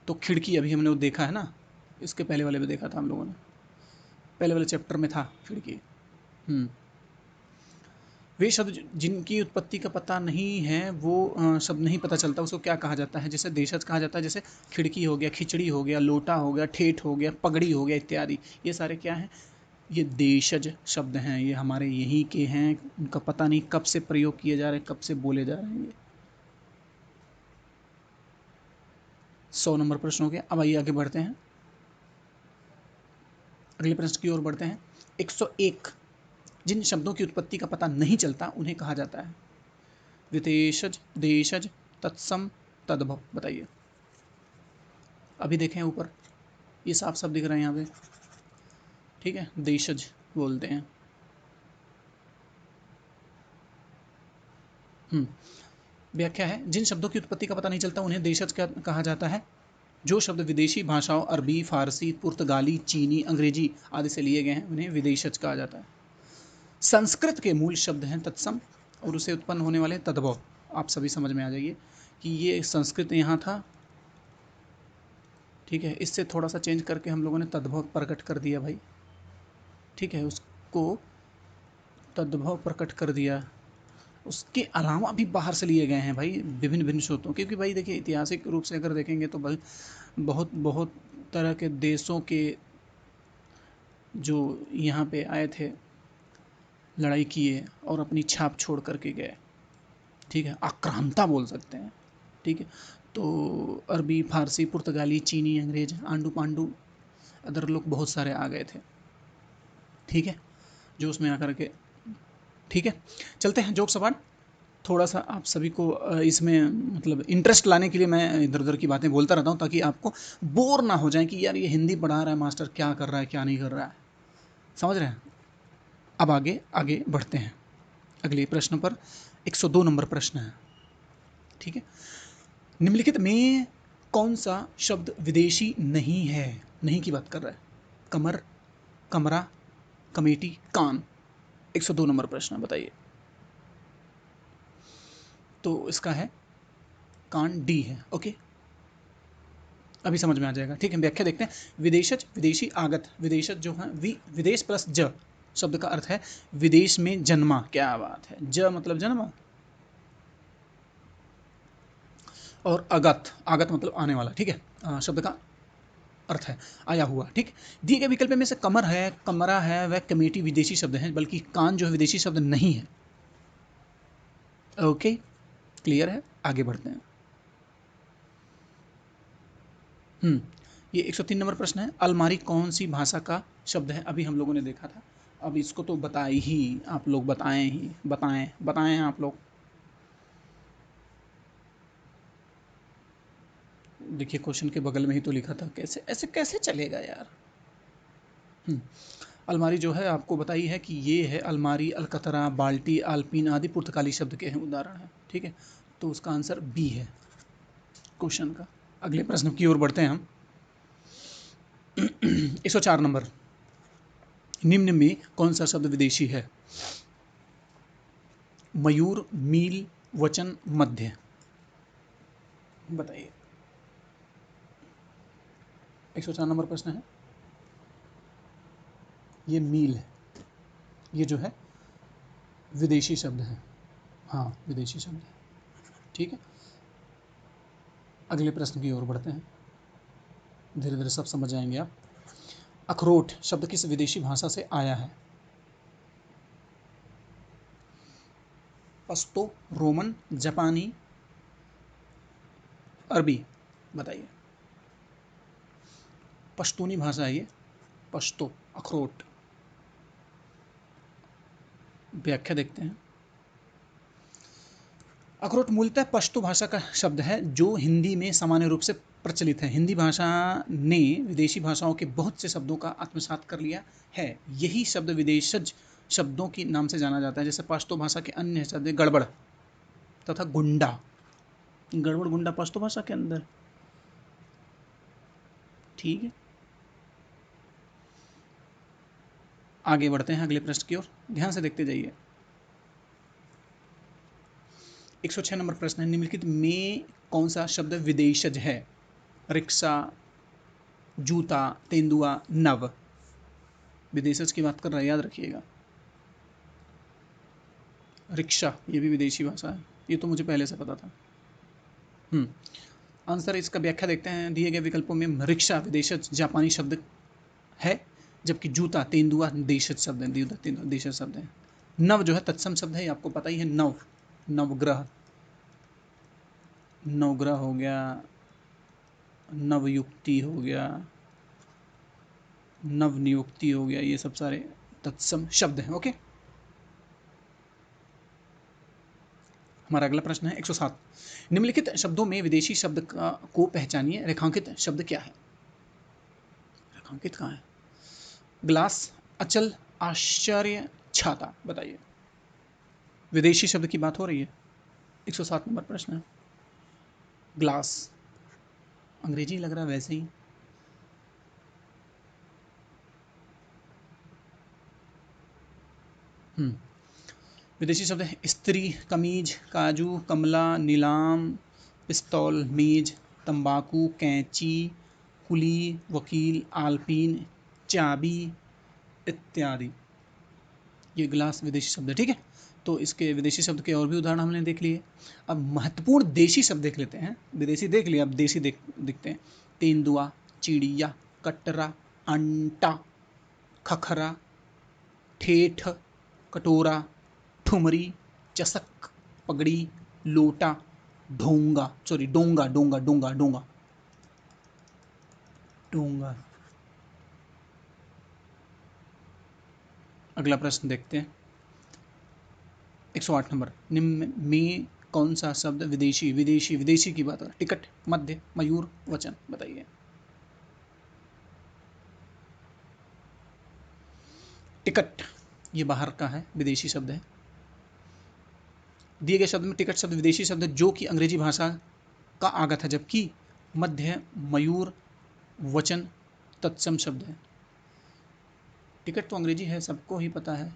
तो खिड़की अभी हमने वो देखा है ना, इसके पहले वाले में देखा था हम लोगों ने, पहले वाले चैप्टर में था खिड़की। वे शब्द जिनकी उत्पत्ति का पता नहीं है, वो शब्द नहीं पता चलता, उसको क्या कहा जाता है? जैसे देशज कहा जाता है, जैसे खिड़की हो गया, खिचड़ी हो गया, लोटा हो गया, ठेठ हो गया, पगड़ी हो गया इत्यादि। ये सारे क्या हैं? ये देशज शब्द हैं, ये हमारे यहीं के हैं, उनका पता नहीं कब से प्रयोग किए जा रहे हैं, कब से बोले जा रहे हैं। ये 100 नंबर प्रश्न हो गया। अब आइए आगे बढ़ते हैं, अगले प्रश्न की ओर बढ़ते हैं। 101, जिन शब्दों की उत्पत्ति का पता नहीं चलता उन्हें कहा जाता है? विदेशज, देशज, तत्सम, तद्भव। बताइए। अभी देखें ऊपर, ये साफ साफ दिख रहा है यहाँ पे, ठीक है, देशज बोलते हैं। व्याख्या है, जिन शब्दों की उत्पत्ति का पता नहीं चलता उन्हें देशज क्या कहा जाता है? जो शब्द विदेशी भाषाओं अरबी, फारसी, पुर्तगाली, चीनी, अंग्रेजी आदि से लिए गए हैं उन्हें विदेशज कहा जाता है। संस्कृत के मूल शब्द हैं तत्सम और उसे उत्पन्न होने वाले तद्भव। आप सभी समझ में आ जाइए कि ये संस्कृत यहाँ था, ठीक है, इससे थोड़ा सा चेंज करके हम लोगों ने तद्भव प्रकट कर दिया भाई, ठीक है, उसको तद्भव प्रकट कर दिया। उसके अलावा भी बाहर से लिए गए हैं भाई, विभिन्न विभिन्न स्रोतों, क्योंकि भाई देखिए ऐतिहासिक रूप से अगर देखेंगे तो भाई बहुत बहुत तरह के देशों के जो यहाँ पे आए थे, लड़ाई किए और अपनी छाप छोड़ करके गए, ठीक है, आक्रांता बोल सकते हैं, ठीक है। तो अरबी, फारसी, पुर्तगाली, चीनी, अंग्रेज, आंडू पांडू, अदर लोग बहुत सारे आ गए थे, ठीक है, जो उसमें आकर के, ठीक है। चलते हैं जोक सवाल। थोड़ा सा आप सभी को इसमें मतलब इंटरेस्ट लाने के लिए मैं इधर उधर की बातें बोलता रहता हूँ, ताकि आपको बोर ना हो जाए कि यार ये हिंदी पढ़ा रहा है मास्टर, क्या कर रहा है क्या नहीं कर रहा है, समझ रहे हैं। अब आगे आगे बढ़ते हैं अगले प्रश्न पर। 102 नंबर प्रश्न है, ठीक है। निम्नलिखित में कौन सा शब्द विदेशी नहीं है? नहीं की बात कर रहा है। कमर, कमरा, कमेटी, कान। 102 नंबर प्रश्न, बताइए। तो इसका है कान, डी है। ओके, अभी समझ में आ जाएगा, ठीक है। व्याख्या देखते हैं। विदेशज, विदेशी आगत। विदेशज जो है विदेश प्लस ज शब्द का अर्थ है विदेश में जन्मा। क्या बात है, ज मतलब जन्मा, और अगत, आगत मतलब आने वाला, ठीक है, शब्द का अर्थ है आया हुआ, ठीक। दिए गए विकल्प में से कमर है, कमरा है, वह कमेटी विदेशी शब्द है, बल्कि कान जो है विदेशी शब्द नहीं है। ओके, क्लियर है, आगे बढ़ते हैं। ये 103 नंबर प्रश्न है। अलमारी कौन सी भाषा का शब्द है? अभी हम लोगों ने देखा था, अब इसको तो बताए ही आप लोग, बताएं ही, बताएं बताएं आप लोग। देखिए क्वेश्चन के बगल में ही तो लिखा था, कैसे ऐसे कैसे चलेगा यार। अलमारी जो है आपको बताई है कि ये है अलमारी, अलकतरा, बाल्टी, आलपीन आदि पुर्तगाली शब्द के हैं उदाहरण है, ठीक है। तो उसका आंसर बी है क्वेश्चन का। अगले प्रश्न की ओर बढ़ते हैं हम। 104 नंबर, निम्न में कौन सा शब्द विदेशी है? मयूर, मील, वचन, मध्य। बताइए। 104 नंबर प्रश्न है, ये मील है, ये जो है विदेशी शब्द है, हाँ विदेशी शब्द है, ठीक है। अगले प्रश्न की ओर बढ़ते हैं, धीरे धीरे सब समझ जाएंगे आप। अखरोट शब्द किस विदेशी भाषा से आया है? पश्तो, रोमन, जापानी, अरबी। बताइए। पश्तूनी भाषा है ये, पश्तो, अखरोट। व्याख्या देखते हैं। अखरोट मूलतः पश्तो भाषा का शब्द है जो हिंदी में सामान्य रूप से प्रचलित है। हिंदी भाषा ने विदेशी भाषाओं के बहुत से शब्दों का आत्मसात कर लिया है। यही शब्द विदेशज शब्दों के नाम से जाना जाता है। जैसे पश्तो भाषा के अन्य शब्द गड़बड़ तथा गुंडा। गड़बड़ गुंडा पश्तो भाषा के अंदर, ठीक है। आगे बढ़ते हैं अगले प्रश्न की ओर, ध्यान से देखते जाइए। 106 नंबर प्रश्न है, निम्नलिखित में कौन सा शब्द विदेशज है? रिक्शा, जूता, तेंदुआ, नव। विदेशज की बात कर रहा है, याद रखिएगा। रिक्शा ये भी विदेशी भाषा है, ये तो मुझे पहले से पता था। आंसर इसका व्याख्या देखते हैं दिए गए विकल्पों में। रिक्शा विदेशज जापानी शब्द है, जबकि जूता तेंदुआ देशज शब्द है, देशज शब्द है। नव जो है तत्सम शब्द है, ये आपको पता ही है। नव नवग्रह, नवग्रह हो गया, नवयुक्ति हो गया, नवनियुक्ति हो गया, ये सब सारे तत्सम शब्द हैं। ओके, हमारा अगला प्रश्न है 107। निम्नलिखित शब्दों में विदेशी शब्द को पहचानिए। रेखांकित शब्द क्या है? रेखांकित कहाँ है? ग्लास, अचल, आश्चर्य, छाता, बताइए। विदेशी शब्द की बात हो रही है। 107 नंबर प्रश्न है। ग्लास अंग्रेजी लग रहा है वैसे ही। विदेशी शब्द है स्त्री, कमीज, काजू, कमला, नीलाम, पिस्तौल, मेज, तंबाकू, कैंची, कुली, वकील, आलपीन, चाबी इत्यादि। ये ग्लास विदेशी शब्द है, ठीक है। तो इसके विदेशी शब्द के और भी उदाहरण हमने देख लिए। अब महत्वपूर्ण देशी शब्द देख लेते हैं। विदेशी देख लिया, अब देशी देखते हैं। तेंदुआ, चिड़िया, कटरा, अंटा, खखरा, ठेठ, कटोरा, ठुमरी, चसक, पगड़ी, लोटा, ढोंगा, सॉरी डोंगा डोंगा डोंगा डोंगा डोंगा। अगला प्रश्न देखते हैं 108 नंबर। निम्न में कौन सा शब्द विदेशी विदेशी विदेशी की बात है? टिकट, मध्य, मयूर, वचन, बताइए। टिकट ये बाहर का है, विदेशी शब्द है। दिए गए शब्द में टिकट शब्द विदेशी शब्द है जो कि अंग्रेजी भाषा का आगत है, जबकि मध्य, मयूर, वचन तत्सम शब्द है। टिकट तो अंग्रेजी है, सबको ही पता है,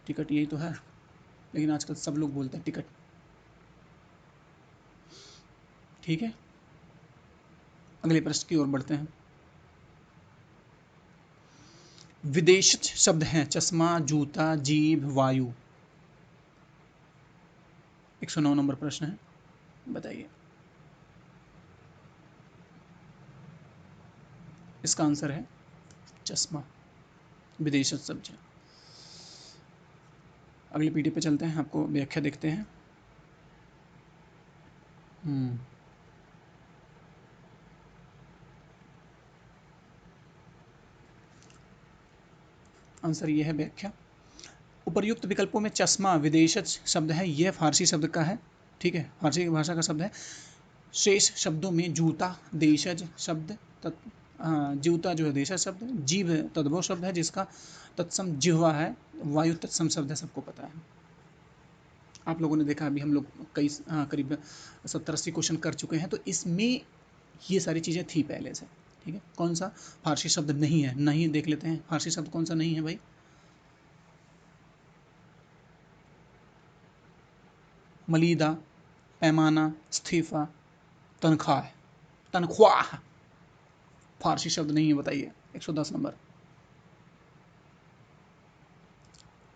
टिकट यही तो है, लेकिन आजकल सब लोग बोलते हैं टिकट। ठीक है, अगले प्रश्न की ओर बढ़ते हैं। विदेशित शब्द हैं चश्मा, जूता, जीभ, वायु। 109 नंबर प्रश्न है, बताइए। इसका आंसर है चश्मा, विदेशित शब्द है। अगले पीढ़ी पे चलते हैं, आपको व्याख्या देखते हैं। आंसर ये है व्याख्या। उपर्युक्त विकल्पों में चश्मा विदेशज शब्द है, यह फारसी शब्द का है, ठीक है, फारसी भाषा का शब्द है। शेष शब्दों में जूता देशज शब्द, जूता जो है देशज शब्द, जीव तद्भव शब्द है जिसका तत्सम जिह्वा है, वायु तत्सम शब्द है, सबको पता है। आप लोगों ने देखा, अभी हम लोग कई करीब 70-80 क्वेश्चन कर चुके हैं, तो इसमें ये सारी चीज़ें थी पहले से, ठीक है। कौन सा फारसी शब्द नहीं है? नहीं, देख लेते हैं फारसी शब्द कौन सा नहीं है भाई। मलीदा, पैमाना, इस्तीफा, तनख्वाह। तनख्वाह फारसी शब्द नहीं है, बताइए। 110 नंबर।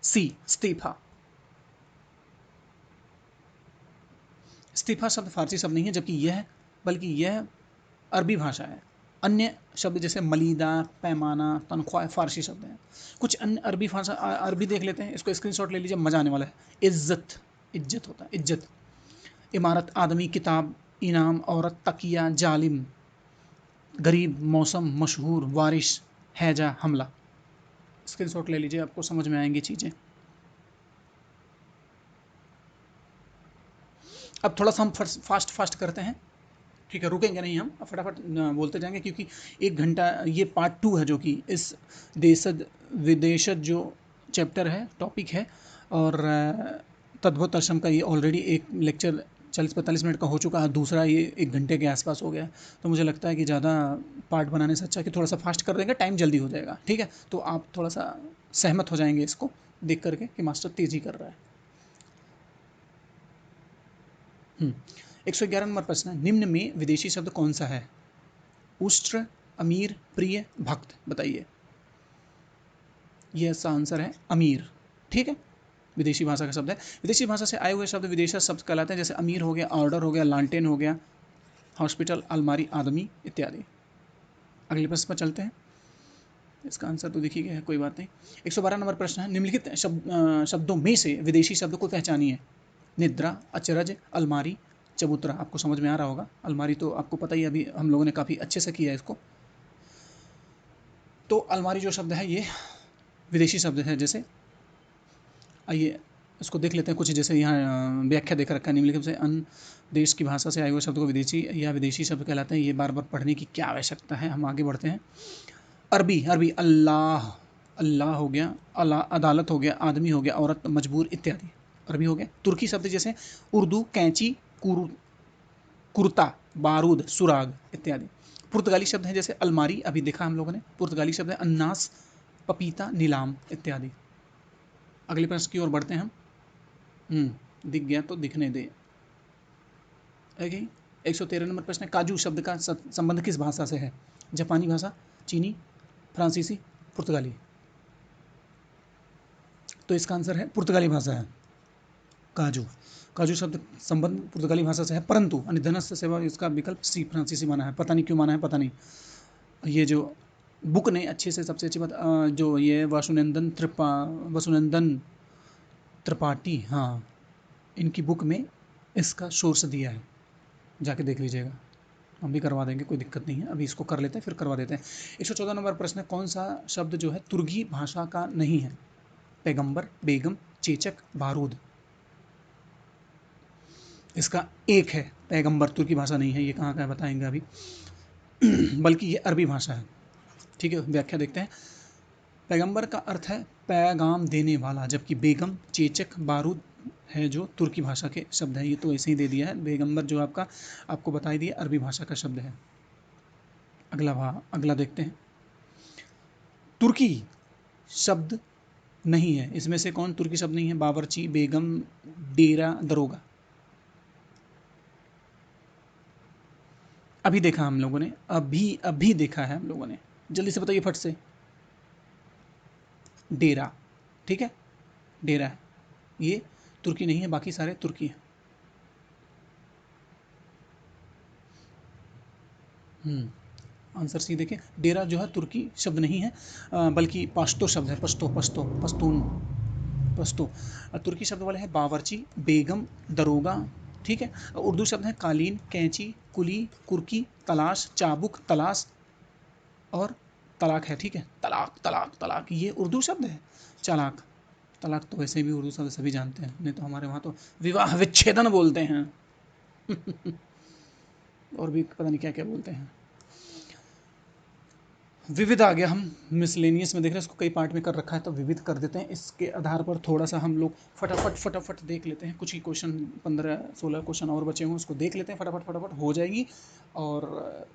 सी इस्तीफा। इस्तीफा शब्द फारसी शब्द नहीं है, जबकि यह बल्कि यह अरबी भाषा है। अन्य शब्द जैसे मलीदा, पैमाना, तनख्वाह फारसी शब्द हैं। कुछ अन्य अरबी भाषा, अरबी देख लेते हैं, इसको स्क्रीनशॉट ले लीजिए, मजा आने वाला है। इज्जत, इज्जत होता है, इज्जत। इमारत, आदमी, किताब, इनाम, औरत, तकिया, जालिम, गरीब, मौसम, मशहूर, बारिश, हैजा, हमला। स्क्रीनशॉट ले लीजिए, आपको समझ में आएंगी चीज़ें। अब थोड़ा सा हम फास्ट फास्ट करते हैं, ठीक है, रुकेंगे नहीं हम, फटाफट बोलते जाएंगे, क्योंकि 1 घंटा ये पार्ट 2 है, जो कि इस देशज विदेशज जो चैप्टर है, टॉपिक है, और तद्भव तत्सम का ये ऑलरेडी एक लेक्चर 40-45 मिनट का हो चुका है, दूसरा ये 1 घंटे के आसपास हो गया है। तो मुझे लगता है कि ज़्यादा पार्ट बनाने से अच्छा कि थोड़ा सा फास्ट कर देंगे, टाइम जल्दी हो जाएगा, ठीक है। तो आप थोड़ा सा सहमत हो जाएंगे इसको देख करके कि मास्टर तेज़ी कर रहा है। 111 नंबर प्रश्न है, निम्न में विदेशी शब्द कौन सा है? उष्ट्र, अमीर, प्रिय, भक्त, बताइए। यह इसका आंसर है अमीर, ठीक है। विदेशी भाषा का शब्द है। विदेशी भाषा से आए हुए शब्द विदेशज शब्द कहलाते हैं, जैसे अमीर हो गया, ऑर्डर हो गया, लालटेन हो गया, हॉस्पिटल, अलमारी, आदमी इत्यादि। अगले प्रश्न पर चलते हैं। इसका आंसर तो देखिए है, कोई बात नहीं। 112 नंबर प्रश्न है, निम्नलिखित शब्दों में से विदेशी शब्द को पहचानिए। निद्रा, अचरज, अलमारी, चबूतरा। आपको समझ में आ रहा होगा। अलमारी तो आपको पता ही, अभी हम लोगों ने काफ़ी अच्छे से किया है इसको। तो अलमारी जो शब्द है ये विदेशी शब्द है। जैसे आइए इसको देख लेते हैं कुछ, जैसे यहाँ व्याख्या देख रखा है, निम्नलिखित से अन्य देश की भाषा से आए हुए शब्द को विदेशी या विदेशी शब्द कहलाते हैं। ये बार बार पढ़ने की क्या आवश्यकता है, हम आगे बढ़ते हैं। अरबी, अरबी अल्लाह, अल्लाह हो गया, अला अदालत हो गया, आदमी हो गया, औरत, मजबूर इत्यादि। अरबी हो गया। तुर्की शब्द जैसे उर्दू, कैंची, कुर्ता, बारूद, सुराग इत्यादि। पुर्तगाली शब्द हैं जैसे अलमारी, अभी देखा हम लोगों ने। पुर्तगाली शब्द है अन्नास, पपीता, नीलाम इत्यादि। अगले प्रश्न की ओर बढ़ते हैं हम। दिख गया तो दिखने दे। ओके, 113 नंबर प्रश्न है, काजू शब्द का संबंध किस भाषा से है? जापानी भाषा, चीनी, फ्रांसीसी, पुर्तगाली। तो इसका आंसर है पुर्तगाली भाषा है। काजू, काजू शब्द संबंध पुर्तगाली भाषा से है, परंतु धनस्य सेवा इसका विकल्प सी फ्रांसीसी माना है। पता नहीं क्यों माना है, पता नहीं। ये जो बुक ने अच्छे से, सबसे अच्छी बात जो ये वसुनंदन त्रिपाठी, हाँ, इनकी बुक में इसका सोर्स दिया है, जाके देख लीजिएगा। हम भी करवा देंगे, कोई दिक्कत नहीं है। अभी इसको कर लेते हैं, फिर करवा देते हैं। 114 नंबर प्रश्न है, कौन सा शब्द जो है तुर्की भाषा का नहीं है? पैगंबर, बेगम, चेचक, बारूद। इसका एक है, पैगंबर तुर्की भाषा नहीं है। ये कहाँ का है बताएंगे अभी। बल्कि ये अरबी भाषा है। ठीक है, व्याख्या देखते हैं। पैगंबर का अर्थ है पैगाम देने वाला, जबकि बेगम, चेचक, बारूद है जो तुर्की भाषा के शब्द है। ये तो ऐसे ही दे दिया है। बेगंबर जो आपका आपको बता ही दिया, अरबी भाषा का शब्द है। अगला देखते हैं। तुर्की शब्द नहीं है, इसमें से कौन तुर्की शब्द नहीं है? बावर्ची, बेगम, डेरा, दरोगा। अभी देखा हम लोगों ने, अभी देखा है हम लोगों ने। जल्दी से बताइए फट से। डेरा, ठीक है, डेरा है। ये तुर्की नहीं है, बाकी सारे तुर्की हैं। आंसर सी देखिए, डेरा जो है तुर्की शब्द नहीं है, बल्कि पश्तो शब्द है। पश्तून, पश्तो। तुर्की शब्द वाले हैं बावर्ची, बेगम, दरोगा, ठीक है। उर्दू शब्द है कालीन, कैंची, कुली, कुर्की, तलाश, चाबुक, तलाश और तलाक है। ठीक है, तलाक, तलाक, तलाक, ये उर्दू शब्द है। चालाक, तलाक तो वैसे भी उर्दू शब्द सभी जानते हैं, नहीं तो हमारे वहाँ तो विवाह विच्छेदन बोलते हैं। और भी पता नहीं क्या क्या बोलते हैं। विविध आ गया, हम मिसलेनियस में देख रहे हैं, इसको कई पार्ट में कर रखा है, तो विविध कर देते हैं। इसके आधार पर थोड़ा सा हम लोग फटाफट देख लेते हैं। कुछ ही क्वेश्चन, 15-16 क्वेश्चन और बचे हुए, उसको देख लेते हैं। फटाफट हो जाएगी। और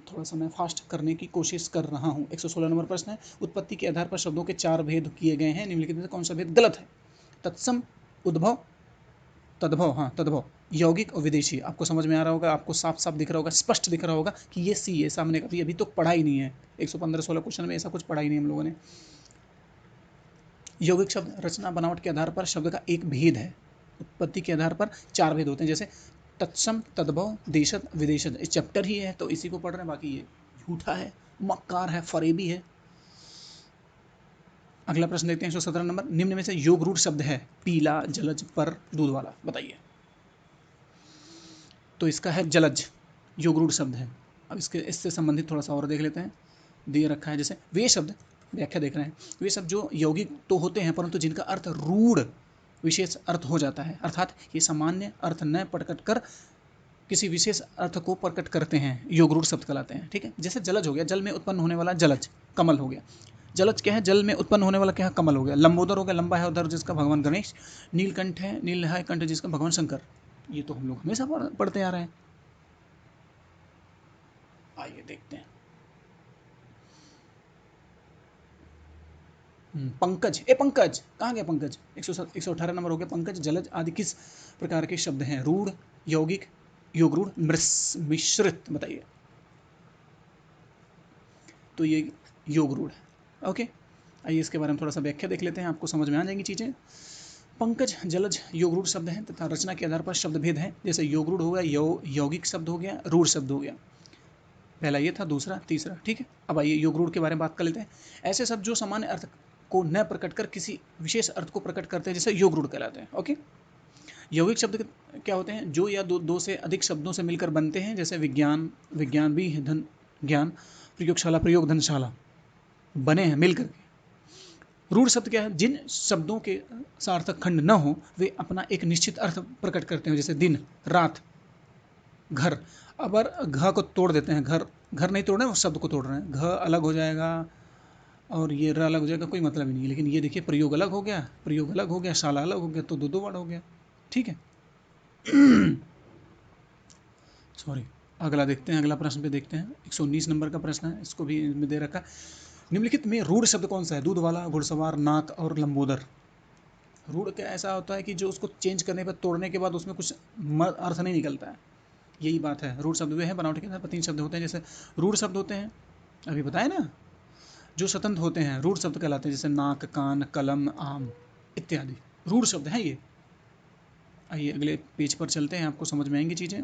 थोड़ा सा मैं फास्ट करने की कोशिश कर रहा हूँ। 116 नंबर प्रश्न है, उत्पत्ति के आधार पर शब्दों के 4 भेद किए गए हैं, निम्नलिखित में से कौन सा भेद गलत है? तत्सम, उद्भव, तद्भव, हाँ तद्भव, यौगिक और विदेशी। आपको समझ में आ रहा होगा, आपको साफ साफ दिख रहा होगा, स्पष्ट दिख रहा होगा कि ये सी है सामने का। अभी तो पढ़ा ही नहीं है, 115-16 क्वेश्चन में ऐसा कुछ पढ़ा ही नहीं हम लोगों ने। यौगिक शब्द रचना बनावट के आधार पर शब्द का एक भेद है। उत्पत्ति के आधार पर 4 भेद होते हैं, जैसे तत्सम, तद्भव, देशज, विदेशज। इस चैप्टर ही है तो इसी को पढ़ रहे हैं, बाकी ये झूठा है, मक्कार है, फरेबी है। अगला प्रश्न देखते हैं, 117 नंबर, निम्न में से योग रूढ़ शब्द है पीला, जलज, पर, दूध वाला। बताइए। तो इसका है जलज, योग रूढ़ शब्द है। अब इससे संबंधित थोड़ा सा और देख लेते हैं, दिए रखा है। जैसे वे शब्द, व्याख्या देख रहे हैं, वे शब्द जो यौगिक तो होते हैं परंतु जिनका अर्थ रूढ़ विशेष अर्थ हो जाता है, अर्थात ये सामान्य अर्थ न प्रकट कर किसी विशेष अर्थ को प्रकट करते हैं, योग रूढ़ शब्द कहलाते हैं। ठीक है, जैसे जलज हो गया, जल में उत्पन्न होने वाला जलज, कमल हो गया। जलज क्या है? जल में उत्पन्न होने वाला क्या है? कमल हो गया। लंबोदर हो गया, लंबा है उधर जिसका भगवान गणेश। नीलकंठ है, नील है कंठ जिसका भगवान शंकर। ये तो हम लोग हमेशा पढ़ते आ रहे हैं। आइए देखते हैं। पंकज, पंकज कहाँ गया पंकज? 118 नंबर हो गया। पंकज, जलज आदि किस प्रकार के शब्द हैं? रूढ़, यौगिक, योग रूढ़, मिश्रित। बताइए। तो ये योग रूढ़ है। ओके, आइए इसके बारे में थोड़ा सा व्याख्या देख लेते हैं, आपको समझ में आ जाएंगी चीज़ें। पंकज जलज योग रूढ़ शब्द हैं तथा रचना के आधार पर शब्द भेद हैं। जैसे योग रूढ़ हो गया, यौगिक शब्द हो गया, रूढ़ शब्द हो गया। पहला ये था, दूसरा तीसरा। ठीक है, अब आइए योग रूढ़ के बारे में बात कर लेते हैं। ऐसे शब्द जो सामान्य अर्थ को न प्रकट कर किसी विशेष अर्थ को प्रकट करते हैं, जैसे योग रूढ़ कहलाते हैं। ओके, यौगिक शब्द क्या होते हैं? जो या दो से अधिक शब्दों से मिलकर बनते हैं, जैसे विज्ञान, विज्ञान भी धन ज्ञान, प्रयोगशाला, प्रयोग धनशाला, बने हैं मिलकर के। रूढ़ शब्द क्या है? जिन शब्दों के सार्थक खंड न हो वे अपना एक निश्चित अर्थ प्रकट करते हैं, जैसे दिन, रात, घर। अगर घ को तोड़ देते हैं, घर घर नहीं तोड़ रहे हैं, शब्द को तोड़ रहे हैं, घ अलग हो जाएगा और ये र अलग हो जाएगा, कोई मतलब ही नहीं है। लेकिन ये देखिए, प्रयोग अलग हो गया, प्रयोग अलग हो गया, शाला अलग हो गया, तो दो वर्ड हो गया। ठीक है, सॉरी। अगला देखते हैं, अगला प्रश्न पे देखते हैं। 119 नंबर का प्रश्न है, इसको भी में दे रखा है। निम्नलिखित में रूढ़ शब्द कौन सा है? दूध वाला, घुड़सवार, नाक और लंबोदर। रूढ़ क्या ऐसा होता है कि जो उसको चेंज करने पर, तोड़ने के बाद उसमें कुछ अर्थ नहीं निकलता है, यही बात है। रूढ़ शब्द वे हैं बनावट के आधार पर 3 शब्द होते हैं। जैसे रूढ़ शब्द होते हैं, अभी बताया ना, जो स्वतंत्र होते हैं रूढ़ शब्द कहलाते हैं, जैसे नाक, कान, कलम, आम इत्यादि रूढ़ शब्द हैं ये। आइए अगले पेज पर चलते हैं, आपको समझ में आएंगी चीज़ें।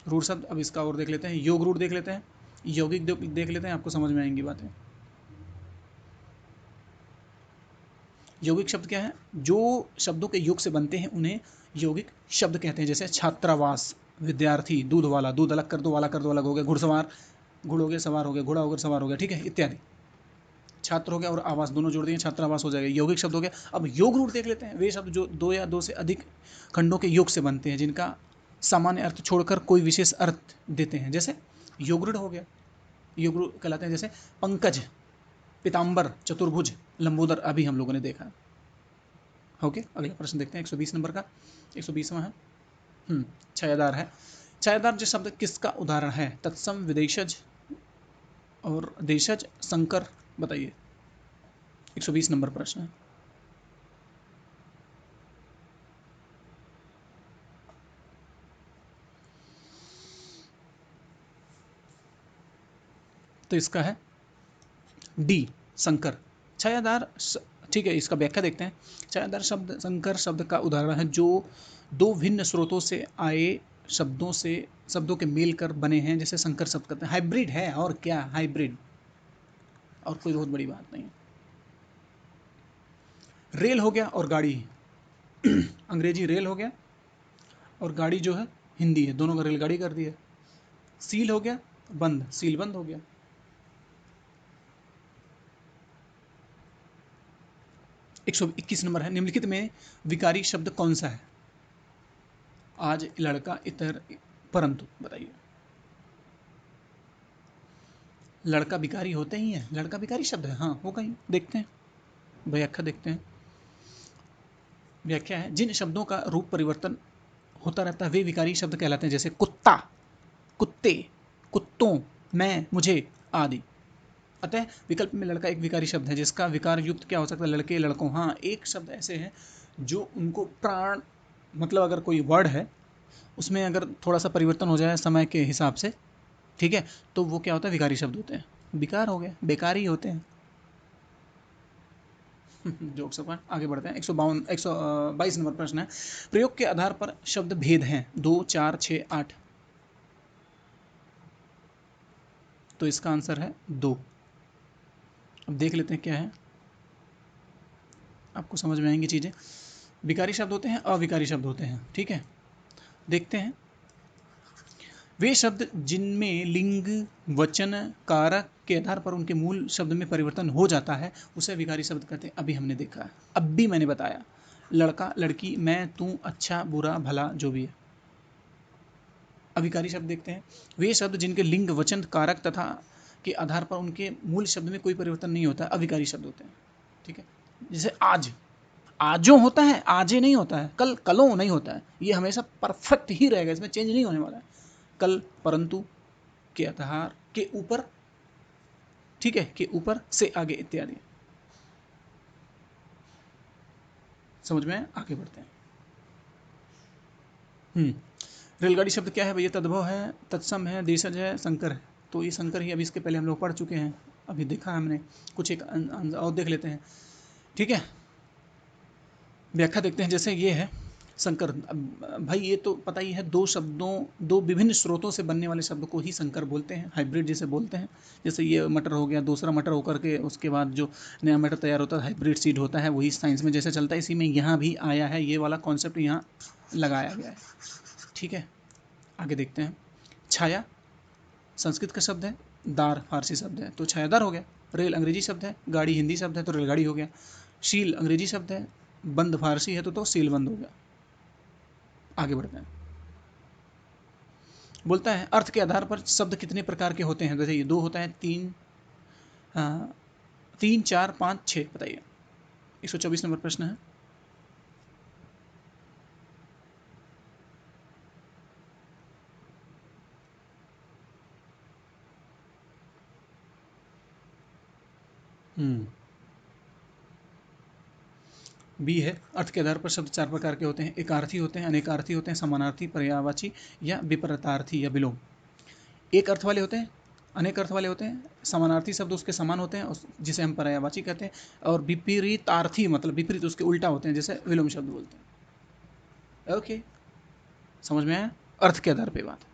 रूढ़ शब्द, अब इसका और देख लेते हैं। योग रूढ़ देख लेते हैं, यौगिक देख लेते हैं, आपको समझ में आएंगी बातें। यौगिक शब्द क्या है? जो शब्दों के योग से बनते हैं उन्हें यौगिक शब्द कहते हैं। जैसे छात्रावास, विद्यार्थी, दूध वाला, दूध अलग कर दो, वाला कर दो, अलग हो गया। घुड़सवार, घुड़ हो गया, सवार हो गया, घोड़ा हो गया, सवार हो गया। ठीक है, इत्यादि। छात्र हो गया और आवास दोनों जोड़ दिए, छात्रावास हो जाएगा, यौगिक शब्द हो गया। अब योग रूढ़ देख लेते हैं। वे शब्द जो दो या दो से अधिक खंडों के योग से बनते हैं, जिनका सामान्य अर्थ छोड़कर कोई विशेष अर्थ देते हैं, जैसे योग रूढ़ हो गया। योग रूढ़ कहलाते हैं, जैसे पंकज, पीताम्बर, चतुर्भुज, लंबोदर, अभी हम लोगों ने देखा। ओके, अगला प्रश्न देखते हैं 120 नंबर का। 120वां है, छायादार है। छायादार जो शब्द किसका उदाहरण है? तत्सम, विदेशज और देशज, संकर। बताइए, 120 नंबर प्रश्न है। तो इसका है डी, संकर। छायादार ठीक है, इसका व्याख्या देखते हैं। छायादार शब्द संकर शब्द का उदाहरण है, जो दो भिन्न स्रोतों से आए शब्दों के मेल कर बने हैं, जैसे संकर शब्द कहते हैं। हाइब्रिड है, और क्या, हाइब्रिड, और कोई बहुत बड़ी बात नहीं। रेल हो गया और गाड़ी, अंग्रेजी रेल हो गया और गाड़ी जो है हिंदी है, दोनों का रेलगाड़ी कर दिया। सील हो गया बंद, सील बंद हो गया। 121 नंबर है, निम्नलिखित में विकारी शब्द कौन सा है? आज, लड़का, इतर, परंतु। बताइए, लड़का विकारी होते ही है, लड़का विकारी शब्द है, हाँ होगा ही। देखते हैं, व्याख्या देखते हैं। व्याख्या है, जिन शब्दों का रूप परिवर्तन होता रहता है वे विकारी शब्द कहलाते हैं, जैसे कुत्ता, कुत्ते, कुत्तों, मैं, मुझे आदि। अतः विकल्प में लड़का एक विकारी शब्द है, जिसका विकार युक्त क्या हो सकता है? लड़के, लड़कों। हाँ, एक शब्द ऐसे हैं जो उनको प्राण, मतलब अगर कोई वर्ड है उसमें अगर थोड़ा सा परिवर्तन हो जाए समय के हिसाब से, ठीक है, तो वो क्या होता है? विकारी शब्द होते हैं। विकार हो गए, बेकार ही होते हैं। जोक सब आगे बढ़ते हैं। 122 नंबर प्रश्न है, प्रयोग के आधार पर शब्द भेद हैं 2, 4, 6, 8। तो इसका आंसर है 2। अब देख लेते हैं क्या है, आपको समझ में आएंगी चीज़ें। विकारी शब्द होते हैं, अविकारी शब्द होते हैं। ठीक है, देखते हैं। वे शब्द जिनमें लिंग, वचन, कारक के आधार पर उनके मूल शब्द में परिवर्तन हो जाता है, उसे विकारी शब्द कहते हैं। अभी हमने देखा, अब भी मैंने बताया, लड़का, लड़की, मैं, तू, अच्छा, बुरा, भला, जो भी है। अविकारी शब्द देखते हैं, वे शब्द जिनके लिंग, वचन, कारक तथा के आधार पर उनके मूल शब्द में कोई परिवर्तन नहीं होता, अविकारी शब्द होते हैं। ठीक है, जैसे आज, आजो होता है, आजे नहीं होता है, कल, कलो नहीं होता है, ये हमेशा परफेक्ट ही रहेगा, इसमें चेंज नहीं होने वाला है। कल, परंतु के आधार के ऊपर, ठीक है, के ऊपर से आगे इत्यादि। समझ में आगे बढ़ते हैं। रेलगाड़ी शब्द क्या है भैया? तद्भव है, तत्सम है, देशज है, संकर है। तो ये संकर ही, अभी इसके पहले हम लोग पढ़ चुके हैं, अभी देखा हमने। कुछ एक और देख लेते हैं। ठीक है, व्याख्या देखते हैं। जैसे ये है संकर, भाई ये तो पता ही है, दो विभिन्न स्रोतों से बनने वाले शब्द को ही संकर बोलते हैं, हाइब्रिड जिसे बोलते हैं। जैसे ये मटर हो गया, दूसरा मटर होकर के उसके बाद जो नया मटर तैयार होता है हाइब्रिड सीड होता है, वही साइंस में जैसे चलता है इसी में यहाँ भी आया है, ये वाला कॉन्सेप्ट यहाँ लगाया गया है। ठीक है, आगे देखते हैं। छाया संस्कृत का शब्द है, दार फारसी शब्द है तो छायादार हो गया। रेल अंग्रेजी शब्द है, गाड़ी हिंदी शब्द है तो रेलगाड़ी हो गया। शील अंग्रेजी शब्द है, बंद फारसी है तो सील बंद हो गया। आगे बढ़ते हैं। बोलता है अर्थ के आधार पर शब्द कितने प्रकार के होते हैं, जैसे ये दो होता है, तीन, हाँ, 3, 4, 5, 6, बताइए। 124 नंबर प्रश्न है। हम्म, बी है, अर्थ के आधार पर शब्द 4 प्रकार के होते हैं, एकार्थी होते हैं, अनेकार्थी होते हैं, समानार्थी, पर्यायवाची या विपरीतार्थी या विलोम। एक अर्थ वाले होते हैं, अनेक अर्थ वाले होते हैं, समानार्थी शब्द उसके समान होते हैं जिसे हम पर्यायवाची कहते हैं, और विपरीतार्थी मतलब विपरीत उसके उल्टा होते हैं, जैसे विलोम शब्द बोलते हैं। ओके, समझ में आया, अर्थ के आधार पे बात।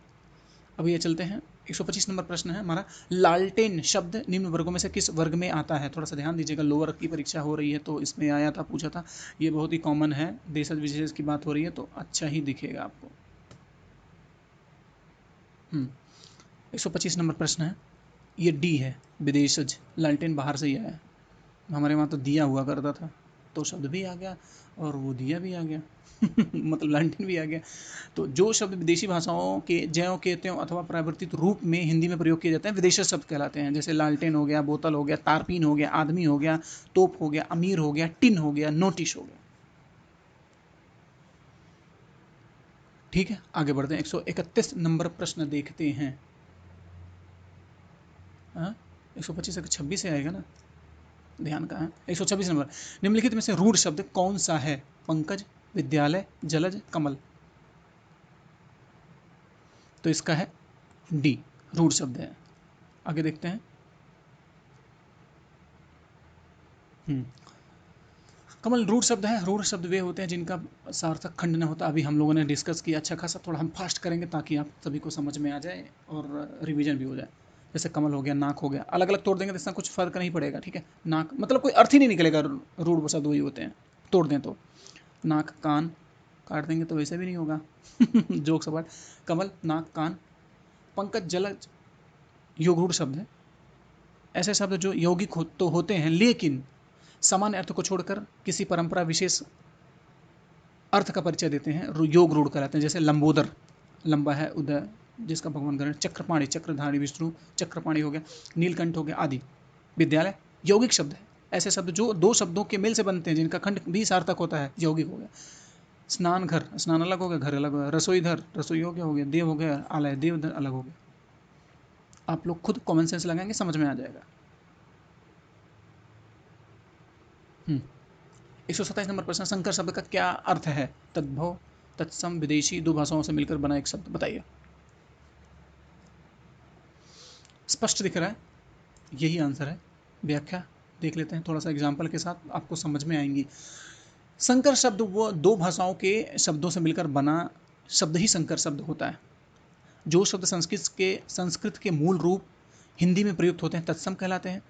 अब ये चलते हैं, 125 नंबर प्रश्न है हमारा। लालटेन शब्द निम्न वर्गों में से किस वर्ग में आता है? थोड़ा सा ध्यान दीजिएगा, लोअर की परीक्षा हो रही है तो इसमें आया था, पूछा था, ये बहुत ही कॉमन है, देशज विशेष की बात हो रही है तो अच्छा ही दिखेगा आपको। 125 नंबर प्रश्न है, ये डी है, विदेशज। लालटेन बाहर से ही आया है, हमारे वहाँ तो दिया हुआ करता था, तो शब्द भी आ गया और वो दिया भी आ गया मतलब लालटेन भी आ गया। तो जो शब्द विदेशी भाषाओं के ज्यों के त्यों अथवा परिवर्तित रूप में हिंदी में प्रयोग किए जाते हैं विदेशी शब्द कहलाते हैं। जैसे लालटेन हो गया, बोतल हो गया, तारपीन हो गया, आदमी हो गया, तोप हो गया, अमीर हो गया, टिन हो गया, नोटिस हो गया। ठीक है, आगे बढ़ते हैं। 131 नंबर प्रश्न देखते हैं। 125 से 26 से आएगा ना, ध्यान कहाँ है। 126 नंबर, निम्नलिखित में से रूढ़ शब्द कौन सा है? पंकज, विद्यालय, जलज, कमल। तो इसका है डी, रूढ़ शब्द है। आगे देखते हैं। हम्म, कमल रूढ़ शब्द है। रूढ़ शब्द वे होते हैं जिनका सार्थक खंड न होता। अभी हम लोगों ने डिस्कस किया अच्छा खासा, थोड़ा हम फास्ट करेंगे ताकि आप सभी को समझ में आ जाए और रिवीजन भी हो जाए। जैसे कमल हो गया, नाक हो गया, अलग अलग तोड़ देंगे तो इसका कुछ फर्क नहीं पड़ेगा। ठीक है, नाक मतलब कोई अर्थ ही नहीं निकलेगा, रूढ़ शब्द वही होते हैं, तोड़ दें तो। नाक, कान काट देंगे तो वैसे भी नहीं होगा जोक सवाल। कमल, नाक, कान। पंकज, जलज योग रूढ़ शब्द है। ऐसे शब्द जो यौगिक तो होते हैं लेकिन सामान्य अर्थ को छोड़कर किसी परंपरा विशेष अर्थ का परिचय देते हैं, योग रूढ़ कहलाते हैं। जैसे लंबोदर, लंबा है उदय जिसका भगवान करें। चक्रपाणी, चक्रधारी विष्णु चक्रपाणी हो गया। नीलकंठ हो गया आदि। विद्यालय यौगिक शब्द है। ऐसे शब्द जो दो शब्दों के मेल से बनते हैं जिनका खंड भी सार्थक होता है, यौगिक हो गया। स्नान घर, स्नान अलग हो गया, घर अलग हो गया। रसोई घर, रसोई हो गया। देव हो गया, आलय, देव अलग हो गया। आप लोग खुद कॉमन सेंस लगाएंगे, समझ में आ जाएगा। 127 नंबर प्रश्न, संकर शब्द का क्या अर्थ है? तद्भव, तत्सम, विदेशी, दो भाषाओं से मिलकर बना एक शब्द, बताइए। स्पष्ट दिख रहा है, यही आंसर है। व्याख्या देख लेते हैं थोड़ा सा एग्जाम्पल के साथ, आपको समझ में आएंगी। संकर शब्द वो दो भाषाओं के शब्दों से मिलकर बना शब्द ही संकर शब्द होता है। जो शब्द संस्कृत के मूल रूप हिंदी में प्रयुक्त होते हैं तत्सम कहलाते हैं।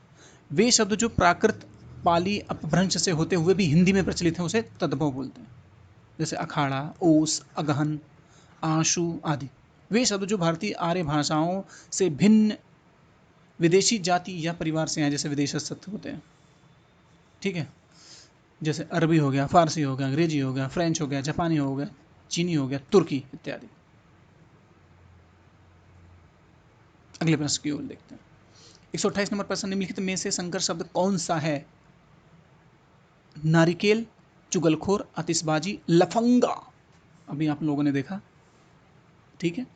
वे शब्द जो प्राकृत पाली अपभ्रंश से होते हुए भी हिंदी में प्रचलित हैं उसे तद्भव बोलते हैं। जैसे अखाड़ा, ओस, अगहन, आशु आदि। वे शब्द जो भारतीय आर्य भाषाओं से भिन्न विदेशी जाति या परिवार से हैं, जैसे विदेशस्थ होते हैं। ठीक है, जैसे अरबी हो गया, फारसी हो गया, अंग्रेजी हो गया, फ्रेंच हो गया, जापानी हो गया, चीनी हो गया, तुर्की इत्यादि। अगले प्रश्न की ओर देखते हैं। 128 नंबर प्रश्न, निम्नलिखित में से संकर शब्द कौन सा है? नारिकेल, चुगलखोर, आतिशबाजी, लफंगा। अभी आप लोगों ने देखा। ठीक है,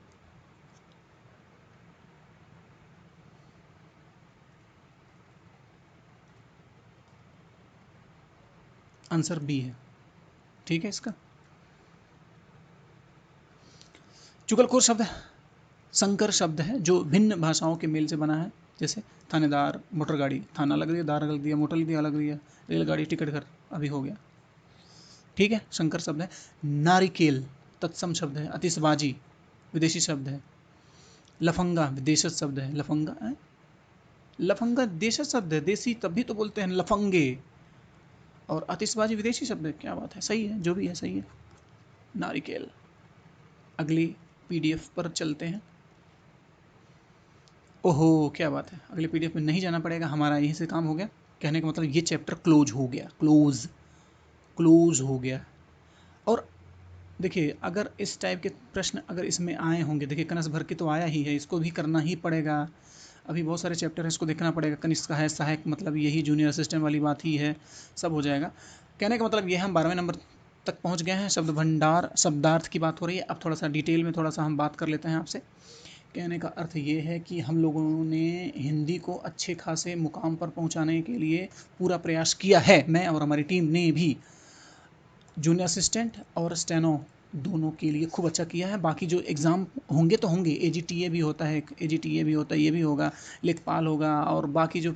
आंसर बी है। ठीक है, इसका चुगलखोर शब्द संकर शब्द है जो भिन्न भाषाओं के मेल से बना है। जैसे थानेदार, मोटर गाड़ी, थाना अलग दिया, दार अलग दिया, मोटर दिया अलग दिया, रेलगाड़ी, टिकट घर, अभी हो गया। ठीक है, संकर शब्द है। नारिकेल तत्सम शब्द है। आतिशबाजी विदेशी शब्द है। लफंगा विदेशी शब्द है। लफंगा है? लफंगा देशी शब्द है, देसी तभी तो बोलते हैं लफंगे। और आतिशबाजी विदेशी शब्द है, क्या बात है, सही है, जो भी है सही है। नारिकेल। अगली पीडीएफ पर चलते हैं। ओहो क्या बात है, अगले पीडीएफ में नहीं जाना पड़ेगा, हमारा यहीं से काम हो गया। कहने का मतलब ये चैप्टर क्लोज हो गया, क्लोज हो गया। और देखिए अगर इस टाइप के प्रश्न अगर इसमें आए होंगे, देखिए कनस भर के तो आया ही है, इसको भी करना ही पड़ेगा। अभी बहुत सारे चैप्टर है, इसको देखना पड़ेगा। कनिष्क का है, सहायक मतलब यही जूनियर असिस्टेंट वाली बात ही है, सब हो जाएगा। कहने का मतलब ये हम 12वें नंबर तक पहुंच गए हैं। शब्द भंडार शब्दार्थ की बात हो रही है। अब थोड़ा सा डिटेल में थोड़ा सा हम बात कर लेते हैं आपसे। कहने का अर्थ ये है कि हम लोगों ने हिंदी को अच्छे खासे मुकाम पर पहुंचाने के लिए पूरा प्रयास किया है, मैं और हमारी टीम ने भी। जूनियर असिस्टेंट और स्टेनो दोनों के लिए खूब अच्छा किया है। बाकी जो एग्ज़ाम होंगे तो होंगे, एजीटीए भी होता है, एजीटीए भी होता है, ये भी होगा, लेखपाल होगा, और बाकी जो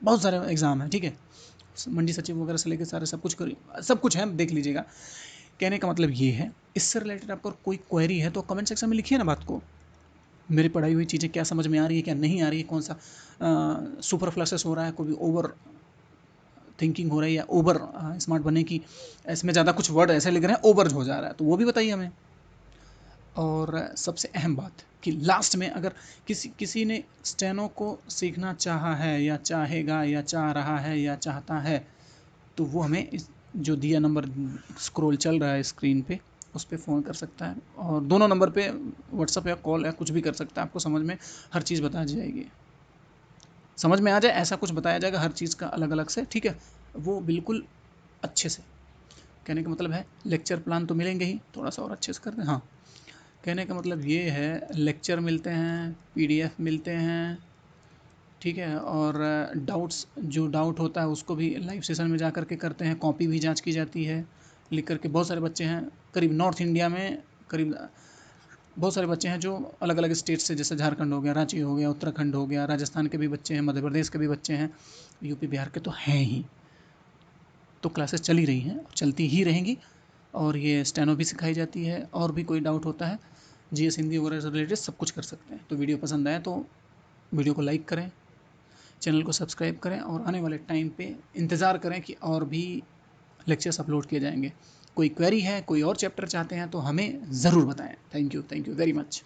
बहुत सारे एग्ज़ाम हैं, ठीक है, मंडी सचिव वगैरह से लेकर सारे सब कुछ है, देख लीजिएगा। कहने का मतलब ये है, इससे रिलेटेड आपको कोई क्वेरी है तो कमेंट सेक्शन में लिखिए ना बात को। मेरी पढ़ाई हुई चीज़ें क्या समझ में आ रही है, क्या नहीं आ रही है, कौन सा सुपरफ्लसेस हो रहा है, कोई भी ओवर थिंकिंग हो रही है, ओवर स्मार्ट बनने की, इसमें ज़्यादा कुछ वर्ड ऐसे लिख रहे हैं, ओवर हो जा रहा है, तो वो भी बताइए हमें। और सबसे अहम बात कि लास्ट में अगर किसी ने स्टेनो को सीखना चाहा है या चाहेगा या चाह रहा है या चाहता है, तो वो हमें इस जो दिया नंबर स्क्रॉल चल रहा है स्क्रीन पे, उस पर फ़ोन कर सकता है, और दोनों नंबर पे व्हाट्सअप या कॉल या कुछ भी कर सकता है। आपको समझ में हर चीज़ बताई जाएगी, समझ में आ जाए ऐसा कुछ बताया जाएगा हर चीज़ का अलग अलग से, ठीक है, वो बिल्कुल अच्छे से। कहने का मतलब है लेक्चर प्लान तो मिलेंगे ही, थोड़ा सा और अच्छे से करते हैं। हाँ, कहने का मतलब ये है लेक्चर मिलते हैं, पीडीएफ मिलते हैं, ठीक है, और डाउट्स जो डाउट होता है उसको भी लाइव सेशन में जा कर के करते हैं, कॉपी भी जांच की जाती है लिख करके। बहुत सारे बच्चे हैं करीब नॉर्थ इंडिया में, करीब बहुत सारे बच्चे हैं जो अलग अलग स्टेट से, जैसे झारखंड हो गया, रांची हो गया, उत्तराखंड हो गया, राजस्थान के भी बच्चे हैं, मध्य प्रदेश के भी बच्चे हैं, यूपी बिहार के तो हैं ही। तो क्लासेस चल ही रही हैं और चलती ही रहेंगी, और ये स्टेनो भी सिखाई जाती है। और भी कोई डाउट होता है जीएस हिंदी वगैरह से रिलेटेड, सब कुछ कर सकते हैं। तो वीडियो पसंद आए तो वीडियो को लाइक करें, चैनल को सब्सक्राइब करें, और आने वाले टाइम पे इंतज़ार करें कि और भी लेक्चर्स अपलोड किए जाएंगे। कोई क्वेरी है, कोई और चैप्टर चाहते हैं तो हमें ज़रूर बताएं। Thank you very much.